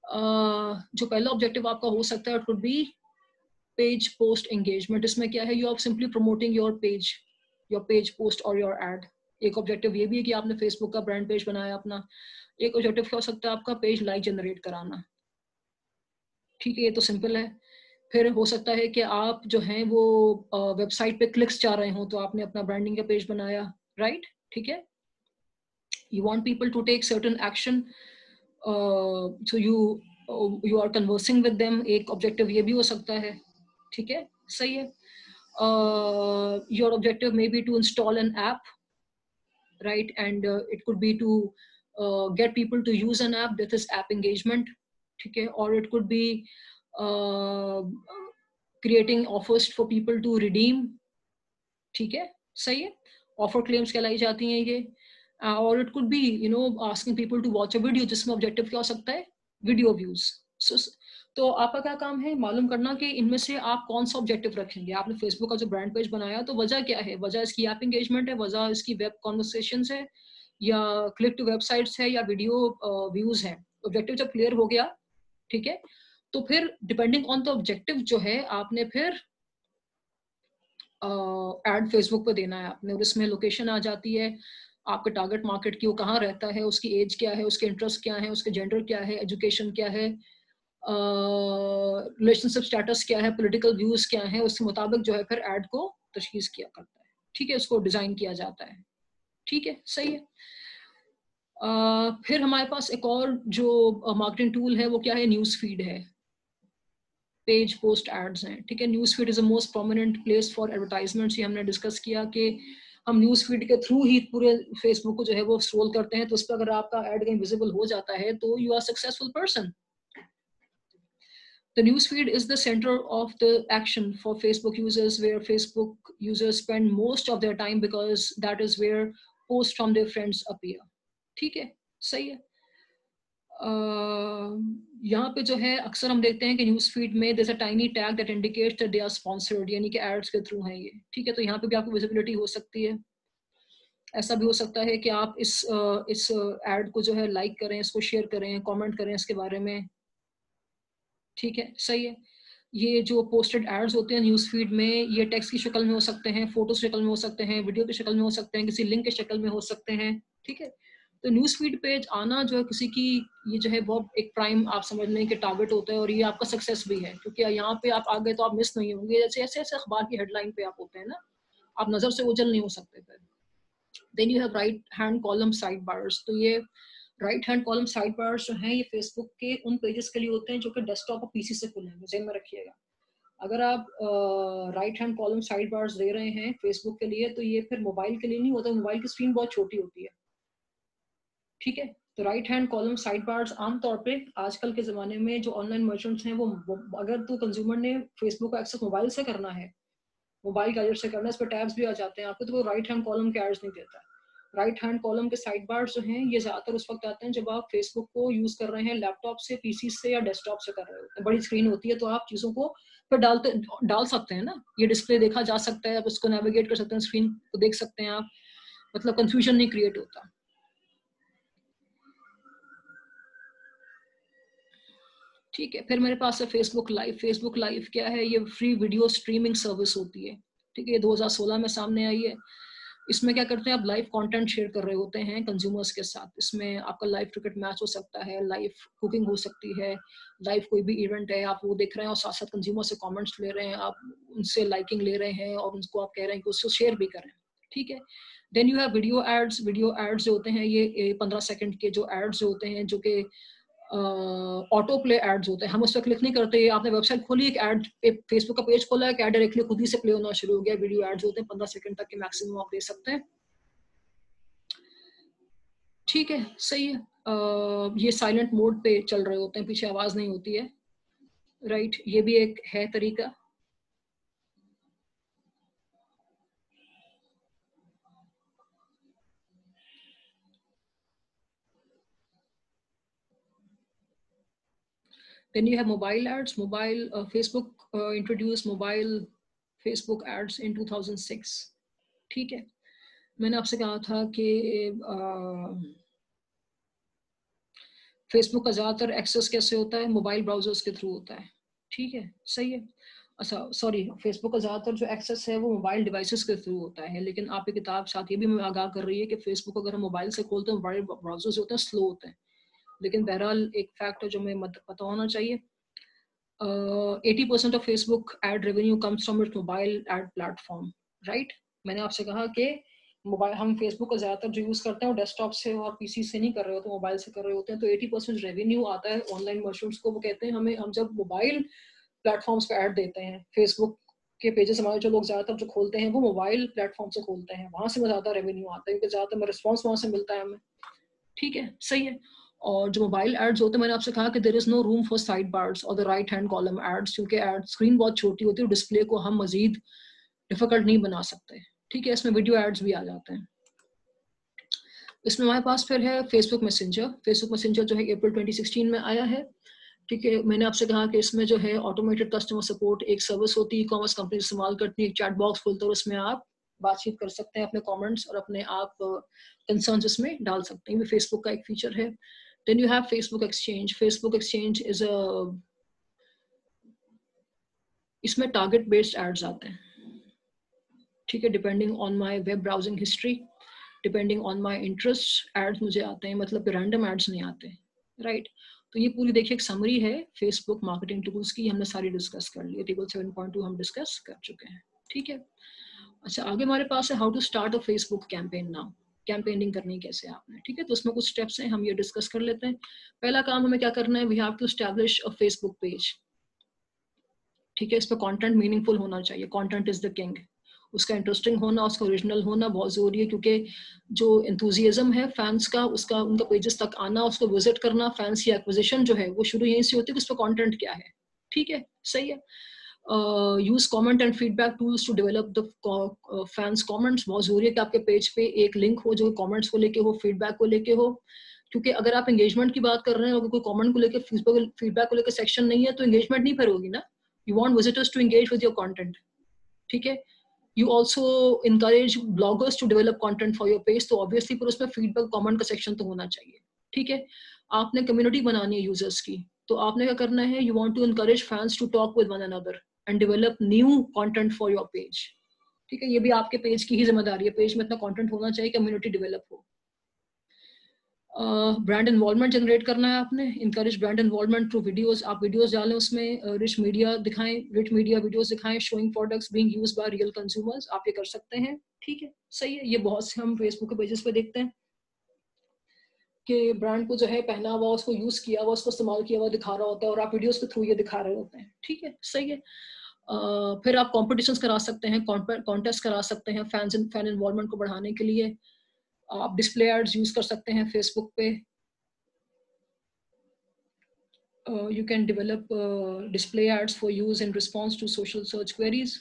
जो पहला ऑब्जेक्टिव आपका हो सकता है, it could be page post engagement. इसमें क्या है, you are simply promoting your page post और योर एड. एक ऑब्जेक्टिव ये भी है कि आपने फेसबुक का ब्रांड पेज बनाया अपना. एक ऑब्जेक्टिव क्या हो सकता है आपका, पेज लाइक जनरेट कराना, ठीक है. ये तो सिंपल है. फिर हो सकता है कि आप जो हैं वो वेबसाइट पे क्लिक्स चाह रहे हो, तो आपने अपना ब्रांडिंग का पेज बनाया, राइट, ठीक है. You want people to take certain action, so you are conversing with them. एक ऑब्जेक्टिव ये भी हो सकता है, ठीक है. सही है. Your objective may be to install an app, right, and it could be to get people to use an app, that is app engagement, ठीक है, or it could be creating offers for people to redeem, ठीक है, सही है, offer claims कहलाई जाती हैं ये, और it could be you know asking people to watch a video, जिसमें ऑब्जेक्टिव क्या हो सकता है, वीडियो व्यूज। तो आपका क्या काम है, मालूम करना कि इनमें से आप कौन सा ऑब्जेक्टिव रखेंगे। आपने फेसबुक का जो ब्रांड पेज बनाया तो वजह क्या है, वजह इसकी ऐप एंगेजमेंट है, वजह इसकी वेब कॉन्वर्सेशन है, या क्लिक टू वेबसाइट्स है, या वीडियो व्यूज है। ऑब्जेक्टिव जब क्लियर हो गया, ठीक है, तो फिर डिपेंडिंग ऑन द ऑब्जेक्टिव जो है आपने फिर एड फेसबुक पे देना है आपने, और इसमें लोकेशन आ जाती है, आपके टारगेट मार्केट की वो कहाँ रहता है, उसकी एज क्या है, उसके इंटरेस्ट क्या है, उसके जेंडर क्या है, एजुकेशन क्या है, रिलेशनशिप स्टेटस क्या है, पॉलिटिकल व्यूज क्या है, उसके मुताबिक जो है फिर एड को तशखीस किया करता है, ठीक है, उसको डिजाइन किया जाता है, ठीक है, सही है। फिर हमारे पास एक और जो मार्केटिंग टूल है वो क्या है, न्यूज़ फीड है, पेज पोस्ट एड्स हैं, ठीक है। News feed is the most prominent place for advertisements, ये हमने डिस्कस किया कि हम न्यूज़ फीड के थ्रू ही पूरे फेसबुक को जो है वो स्क्रॉल करते हैं, तो उस पर अगर आपका ऐड कहीं विजिबल हो जाता है तो you are successful person. The news feed is the center of the action for Facebook users, where Facebook users spend most of their time because that is where posts from their friends appear, ठीक है, सही है। यहाँ पे जो है अक्सर हम देखते हैं कि न्यूज़ फीड में there's a tiny tag that indicates that they are sponsored, यानी कि एड्स के थ्रू हैं ये, ठीक है, तो यहाँ पे भी आपको विजिबिलिटी हो सकती है। ऐसा भी हो सकता है कि आप इस एड को जो है लाइक करें, इसको शेयर करें, कमेंट करें इसके बारे में, ठीक है, सही है। ये जो पोस्टेड एड्स होते हैं न्यूज़ फीड में, ये टेक्स्ट की शक्ल में हो सकते हैं, फोटो की शक्ल में हो सकते हैं, वीडियो की शक्ल में हो सकते हैं, किसी लिंक की शक्ल में हो सकते हैं, ठीक है। तो न्यूज़ फीड पेज आना जो है किसी की, ये जो है बहुत एक प्राइम आप समझ लें कि टारगेट होता है, और ये आपका सक्सेस भी है, क्योंकि यहाँ पे आप आ गए तो आप मिस नहीं होंगे, जैसे ऐसे ऐसे अखबार की हेडलाइन पे आप होते हैं ना, आप नजर से ओझल नहीं हो सकते फिर। Then you have right hand column side bars, तो ये right hand column side bars जो हैं ये फेसबुक के उन पेजेस के लिए होते हैं जो कि डेस्कटॉप और पीसी से खुले हैं, ज़हन में रखिएगा। अगर आप right hand column side bars दे रहे हैं फेसबुक के लिए, तो ये फिर मोबाइल के लिए नहीं होता, मोबाइल की स्क्रीन बहुत छोटी होती है, ठीक है। तो right hand column side bars आमतौर पे आजकल के ज़माने में जो ऑनलाइन मर्चेंट्स हैं वो अगर तो कंज्यूमर ने फेसबुक का एक्सेस मोबाइल से करना है, मोबाइल गैजेट से करना है, इस पर टैब्स भी आ जाते हैं आपको, तो वो राइट हैंड कॉलम के एड्स नहीं देता। राइट हैंड कॉलम के साइड बार्स जो हैं ये ज़्यादातर उस वक्त आते हैं जब आप फेसबुक को यूज़ कर रहे हैं लैपटॉप से, पीसी से या डेस्कटॉप से कर रहे होते हैं। बड़ी स्क्रीन होती है तो आप चीज़ों को फिर डाल सकते हैं ना, ये डिस्प्ले देखा जा सकता है, आप उसको नेविगेट कर सकते हैं, स्क्रीन को देख सकते हैं आप, मतलब कंफ्यूजन नहीं क्रिएट होता, ठीक है। फिर मेरे पास है फेसबुक लाइव। फेसबुक लाइव क्या है, ये फ्री वीडियो स्ट्रीमिंग सर्विस होती है, ठीक है, ये 2016 में सामने आई है। इसमें क्या करते हैं, आप लाइव कंटेंट शेयर कर रहे होते हैं कंज्यूमर्स के साथ। इसमें आपका लाइव क्रिकेट मैच हो सकता है, लाइव कुकिंग हो सकती है, लाइव कोई भी इवेंट है आप वो देख रहे हैं और साथ साथ कंज्यूमर से कमेंट्स ले रहे हैं, आप उनसे लाइकिंग ले रहे हैं और उनको आप कह रहे हैं कि उसको शेयर भी करें, ठीक है। Then you have video ads. Video ads जो होते हैं ये 15 सेकंड के जो एड्स जो होते हैं, जो कि ऑटो प्ले एड्स होते हैं, हम उस पर क्लिक नहीं करते, आपने वेबसाइट खोली, एक एड, एक फेसबुक का पेज खोला, एक एड डायरेक्टली खुद ही से प्ले होना शुरू हो गया। वीडियो एड्स होते हैं 15 सेकंड तक के मैक्सिमम आप दे सकते हैं, ठीक है, सही है। ये साइलेंट मोड पे चल रहे होते हैं, पीछे आवाज नहीं होती है, राइट, ये भी एक है तरीका। Then you have mobile ads. Facebook introduced mobile Facebook ads in 2006, ठीक है। मैंने आपसे कहा था कि फेसबुक का ज़्यादातर एक्सेस कैसे होता है, मोबाइल ब्राउजर्स के थ्रू होता है, ठीक है, सही है। अच्छा सॉरी, फेसबुक का ज़्यादातर जो एक्सेस है वो मोबाइल डिवाइसेस के थ्रू होता है, लेकिन आपकी किताब साथ ये भी मैं आगाह कर रही है कि फेसबुक अगर हम मोबाइल से खोलते हैं, मोबाइल ब्राउजर्स होते हैं स्लो होते हैं, लेकिन बहरहाल एक फैक्ट है जो हमें पता होना चाहिए, 80% of Facebook ad revenue comes from its mobile ad platform, right. मैंने आपसे कहा कि मोबाइल हम फेसबुक का ज़्यादातर जो यूज़ करते हैं वो डेस्कटॉप से और पीसी से नहीं कर रहे होते, मोबाइल से कर रहे होते हैं, तो 80% रेवेन्यू आता है ऑनलाइन मर्चेंट्स को। वो कहते हैं हमें, हम जब मोबाइल प्लेटफॉर्म्स पे ऐड देते हैं, फेसबुक के पेजेस हमारे जो लोग ज़्यादातर जो खोलते हैं वो मोबाइल प्लेटफॉर्म से खोलते हैं, वहाँ से ज़्यादा रेवेन्यू आता है, क्योंकि ज़्यादातर रिस्पॉन्स वहाँ से मिलता है हमें, ठीक है, सही है। और जो मोबाइल एड्स होते हैं, मैंने आपसे कहा कि there is no room for side bars और the right hand column ads, क्योंकि एड स्क्रीन बहुत छोटी होती है, डिस्प्ले को हम मजीद डिफिकल्ट नहीं बना सकते। ठीक है, इसमें वीडियो एड्स भी आ जाते हैं। इसमें हमारे पास फिर है फेसबुक मैसेंजर। फेसबुक मैसेंजर जो है अप्रैल 2016 में आया है। ठीक है, मैंने आपसे कहा कि इसमें जो है ऑटोमेटेड कस्टमर सपोर्ट एक सर्विस होती है, ई कॉमर्स कंपनी इस्तेमाल करती है, एक चैट बॉक्स खुलता है, उसमें आप बातचीत कर सकते हैं, अपने कमेंट्स और अपने आप कंसर्न्स इसमें डाल सकते हैं। ये फेसबुक का एक फीचर है। Then you have Facebook exchange. Facebook exchange is a, इसमें टारगेट बेस्ड एड्स आते हैं। ठीक है, depending on my web browsing history, depending on my interest ads मुझे आते हैं, मतलब रैंडम एड्स नहीं आते, राइट। तो ये पूरी देखिए एक समरी है फेसबुक मार्केटिंग टूल्स की, हमने सारी डिस्कस कर ली। टेबल 7.2 हम डिस्कस कर चुके हैं। ठीक है, अच्छा आगे हमारे पास है how to start a Facebook campaign now. Campaigning करनी कैसे आपने, ठीक है, तो उसमें कुछ स्टेप्स हैं, हम ये डिस्कस कर लेते हैं। पहला काम हमें क्या करना है, we have to establish a Facebook page. ठीक है, इस पर कंटेंट मीनिंगफुल होना चाहिए, कंटेंट इज द किंग। उसका इंटरेस्टिंग होना, उसका ओरिजिनल होना बहुत ज़रूरी है, क्योंकि जो एंथुजियाज्म है फैंस का, उसका उनका पेजेस तक आना, उसको विजिट करना, फैंस की एक्विजिशन जो है वो शुरू यहीं से होती है कि उस पर कंटेंट क्या है। ठीक है, सही है। Use comment and feedback tools to develop the fans comments. बहुत जरूरी है कि आपके पेज पे एक लिंक हो जो कमेंट्स को लेके हो, फीडबैक को लेके हो, क्योंकि अगर आप एंगेजमेंट की बात कर रहे हैं, अगर कोई कमेंट को लेकर, फीडबैक को लेकर सेक्शन नहीं है, तो एंगेजमेंट नहीं फिर होगी ना। You want visitors to engage with your content. ठीक है, you also encourage bloggers to develop content for your page, तो ऑब्वियसली फिर उसमें फीडबैक कमेंट का सेक्शन तो होना चाहिए। ठीक है, आपने कम्युनिटी बनानी है यूजर्स की, तो आपने क्या करना है, you want to encourage fans to talk with one another and develop new content for your page. ठीक है, ये भी आपके पेज की ही जिम्मेदारी है, पेज में इतना कंटेंट होना चाहिए, कम्युनिटी डेवलप हो। ब्रांड इन्वॉल्वमेंट जनरेट करना है आपने, encourage brand involvement through videos. आप वीडियोस डालें, उसमें रिच मीडिया दिखाएं, रिच मीडिया वीडियोस दिखाएं, showing products being used by real consumers. आप ये कर सकते हैं। ठीक है, सही है। ये बहुत से हम फेसबुक के पेजेस पे देखते हैं कि ब्रांड को जो है पहना हुआ, उसको यूज किया हुआ, उसको इस्तेमाल किया हुआ दिखा रहा होता है, और आप वीडियोस के थ्रू ये दिखा रहे होते हैं। ठीक है, सही है। फिर आप कॉम्पिटिशन्स करा सकते हैं, कॉन्टेस्ट करा सकते हैं फैन इन्वॉल्वमेंट को बढ़ाने के लिए। आप डिस्प्ले एड्स यूज कर सकते हैं फेसबुक पे। You can develop display ads for use in response to social search queries.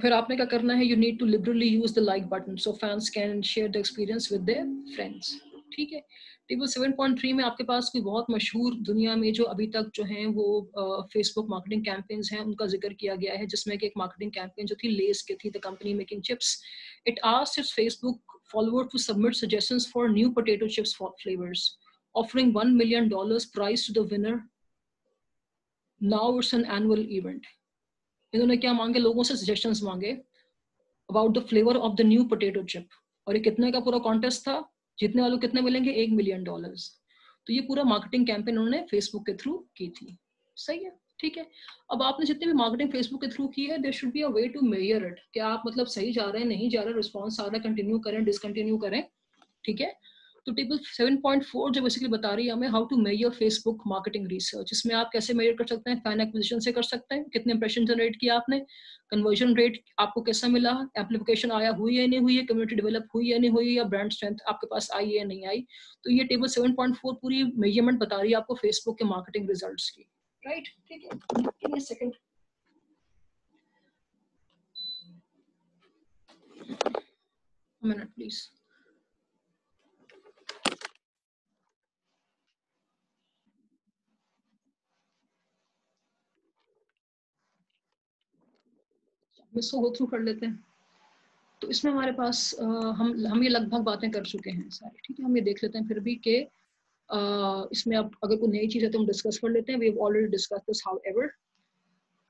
फिर आपने क्या करना है, you need to liberally use the like button so fans can share the experience with their friends. ठीक है, table 7.3 में आपके पास कोई बहुत मशहूर दुनिया में जो अभी तक जो हैं वो फेसबुक मार्केटिंग कैंपेन्स हैं, उनका जिक्र किया गया है, जिसमें कि एक मार्केटिंग कैंपेन जो थी लेस की थी, the company making chips. It asked its Facebook followers to submit suggestions for new potato chips flavours, offering $1 million prize to the winner. Now it's an annual event. इन्होंने क्या मांगे, लोगों से suggestions मांगे about the flavour of the new potato chip, और ये कितने का पूरा कॉन्टेस्ट था, जीतने वालों कितने मिलेंगे, $1 मिलियन। तो ये पूरा मार्केटिंग कैंपेन उन्होंने फेसबुक के थ्रू की थी। सही है, ठीक है। अब आपने जितने भी मार्केटिंग फेसबुक के थ्रू की है, there should be a way to measure it, कि आप मतलब सही जा रहे हैं, नहीं जा रहे, रिस्पॉन्स आ रहा है, कंटिन्यू करें, डिसकंटिन्यू करें। ठीक है, तो टेबल 7.4 जो बेसिकली बता रही है हमें how to measure Facebook marketing research. इसमें आप कैसे मेजर कर सकते हैं, फैन एक्विजिशन से कर सकते हैं, कितने इंप्रेशन जनरेट किया आपने, कन्वर्जन रेट आपको कैसा मिला, एप्लीकेशन आया हुई है नहीं हुई है, कम्युनिटी डेवलप हुई है नहीं हुई, या ब्रांड स्ट्रेंथ आपके पास आई है नहीं आई। तो ये टेबल 7.4 पूरी मेजरमेंट बता रही है आपको फेसबुक के मार्केटिंग रिजल्ट्स की। राइट, ठीक है, give me a second, minute please. इसको गो थ्रू कर लेते हैं। तो इसमें हमारे पास हम ये लगभग बातें कर चुके हैं सारी। ठीक है, हम ये देख लेते हैं फिर भी कि इसमें अब अगर कोई नई चीज़ है तो हम डिस्कस कर लेते हैं। We have already discuss this however.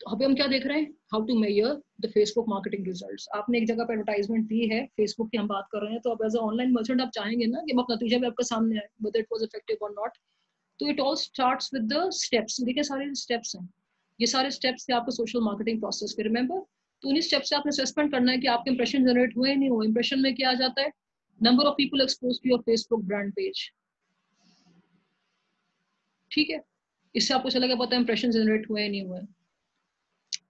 तो अभी हम क्या देख रहे हैं, how to measure the Facebook marketing results. आपने एक जगह पर एडवर्टाइजमेंट दी है, फेसबुक की हम बात कर रहे हैं, तो अब एज अ ऑनलाइन मर्चेंट आप चाहेंगे ना कि अब नतीजा भी आपके सामने आए, वेदर इट वाज इफेक्टिव और नॉट। तो it all starts with the steps. देखिए सारे स्टेप्स हैं, ये सारे स्टेप्स थे आपके सोशल मार्केटिंग प्रोसेस के, रिमेंबर। तो उन्हीं स्टेप्स से आपने असेसमेंट करना है कि आपके इंप्रेशन जनरेट हुए नहीं हुए। इंप्रेशन में क्या आ जाता है, number of people expose to your Facebook brand page. ठीक है, इससे आपको चलेगा पता है इंप्रेशन जनरेट हुए नहीं हुए,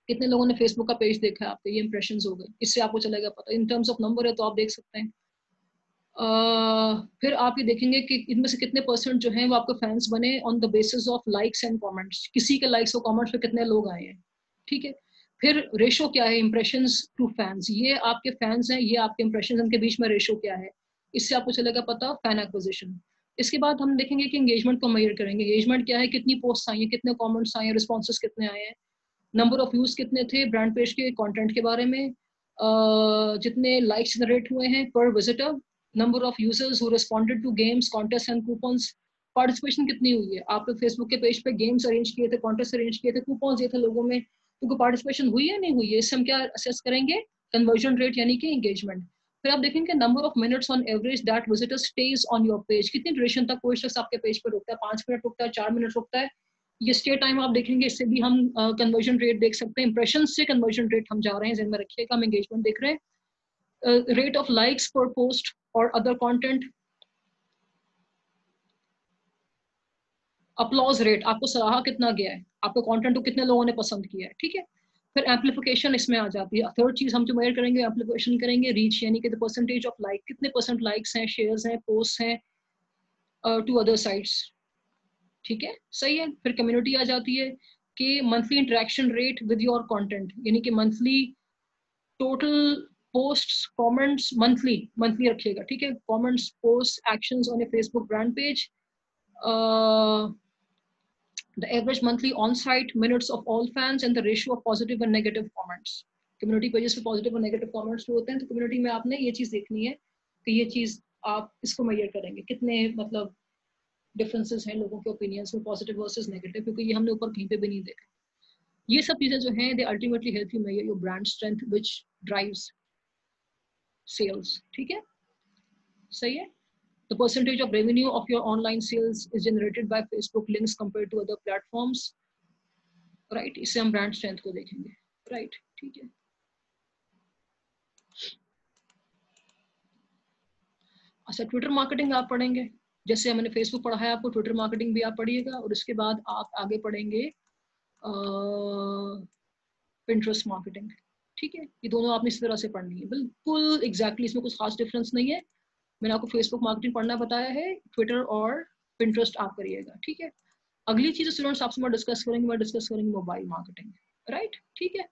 कितने लोगों ने फेसबुक का पेज देखा है आपके, ये इंप्रेशन हो गए, इससे आपको चलेगा पता। इन टर्म्स ऑफ नंबर है तो आप देख सकते हैं फिर आप ये देखेंगे कि इनमें से कितने परसेंट जो हैं वो आपके फैंस बने on the basis of likes and comments, किसी के लाइक्स और कमेंट्स पे कितने लोग आए हैं, ठीक है। फिर रेशो क्या है इंप्रेशंस टू फैंस, ये आपके फैंस हैं, ये आपके इंप्रेशंस, इनके बीच में रेशो क्या है, इससे आपको चलेगा पता फैन एक्विजिशन। इसके बाद हम देखेंगे कि एंगेजमेंट को मेजर करेंगे, एंगेजमेंट क्या है, कितनी पोस्ट आई हैं, कितने कमेंट्स आए हैं, रिस्पॉन्सेज कितने आए हैं, नंबर ऑफ व्यूज कितने थे ब्रांड पेज के कंटेंट के बारे में, जितने लाइक्स जनरेट हुए हैं पर visitor, number of users who responded to games contest and coupons, participation कितनी हुई है, आपने फेसबुक के पेज पे गेम्स अरेंज किए थे, कॉन्टेस्ट अरेंज किए थे, कूपन्स दिए थे लोगों में, तो पार्टिसिपेशन हुई है नहीं हुई है, इससे हम क्या असेस करेंगे, कन्वर्जन रेट यानी कि एंगेजमेंट। फिर आप देखेंगे number of minutes on average that visitor stage on your page, कितनी ड्यूरेशन तक कोई शख्स आपके पेज पर रुकता है, 5 मिनट रुकता है, 4 मिनट रुकता है, ये स्टे टाइम आप देखेंगे, इससे भी हम कन्वर्जन रेट देख सकते हैं, इंप्रेशन से कन्वर्जन रेट हम जा रहे हैं, जिन में रखिएगा, हम एंगेजमेंट देख रहे हैं, रेट ऑफ लाइक्स पर पोस्ट और अदर कंटेंट, अपलॉज रेट, आपको सराहा कितना गया है, आपके कंटेंट को कितने लोगों ने पसंद किया है, ठीक है। फिर एम्पलीफिकेशन इसमें आ जाती है, थर्ड चीज हम जो मेजर करेंगे एम्पलीफिकेशन करेंगे, रीच यानी कि द परसेंटेज ऑफ लाइक, कितने परसेंट लाइक्स हैं, शेयर्स हैं, पोस्ट हैं टू अदर साइट्स, ठीक है, सही है। फिर कम्युनिटी आ जाती है कि monthly interaction rate with your content, यानी कि monthly total posts comments, monthly monthly रखिएगा, ठीक है, comments post actions on A Facebook brand page, the average monthly on-site minutes of all fans and the ratio of positive and negative comments। Community pages पे positive और negative comments जो होते हैं, तो community में आपने ये चीज देखनी है कि ये चीज आप इसको मेजर करेंगे, कितने मतलब डिफरेंसेस हैं लोगों के ओपिनियंस में, पॉजिटिव वर्सेस नेगेटिव, क्योंकि ये हमने ऊपर कहीं पे भी नहीं देखा। ये सब चीजें जो हैं they ultimately help you measure your brand strength which drives sales, ठीक है, सही है। The percentage of revenue of your online sales is generated by Facebook links compared to other platforms, right? इससे हम ब्रांड स्ट्रेंथ को देखेंगे, right, ठीक है। अच्छा, ट्विटर मार्केटिंग आप पढ़ेंगे, जैसे हमने फेसबुक पढ़ा है, आपको ट्विटर मार्केटिंग भी आप पढ़िएगा, और उसके बाद आप आगे पढ़ेंगे पिंटरेस्ट मार्केटिंग, ठीक है। ये दोनों आपने इस तरह से पढ़नी है, बिल्कुल एग्जैक्टली इसमें कुछ खास डिफरेंस नहीं है। मैंने आपको फेसबुक मार्केटिंग पढ़ना बताया है, ट्विटर और पिंटरेस्ट आप करिएगा, ठीक है। अगली चीज स्टूडेंट्स आपसे मैं डिस्कस करेंगे मोबाइल मार्केटिंग, राइट, ठीक है।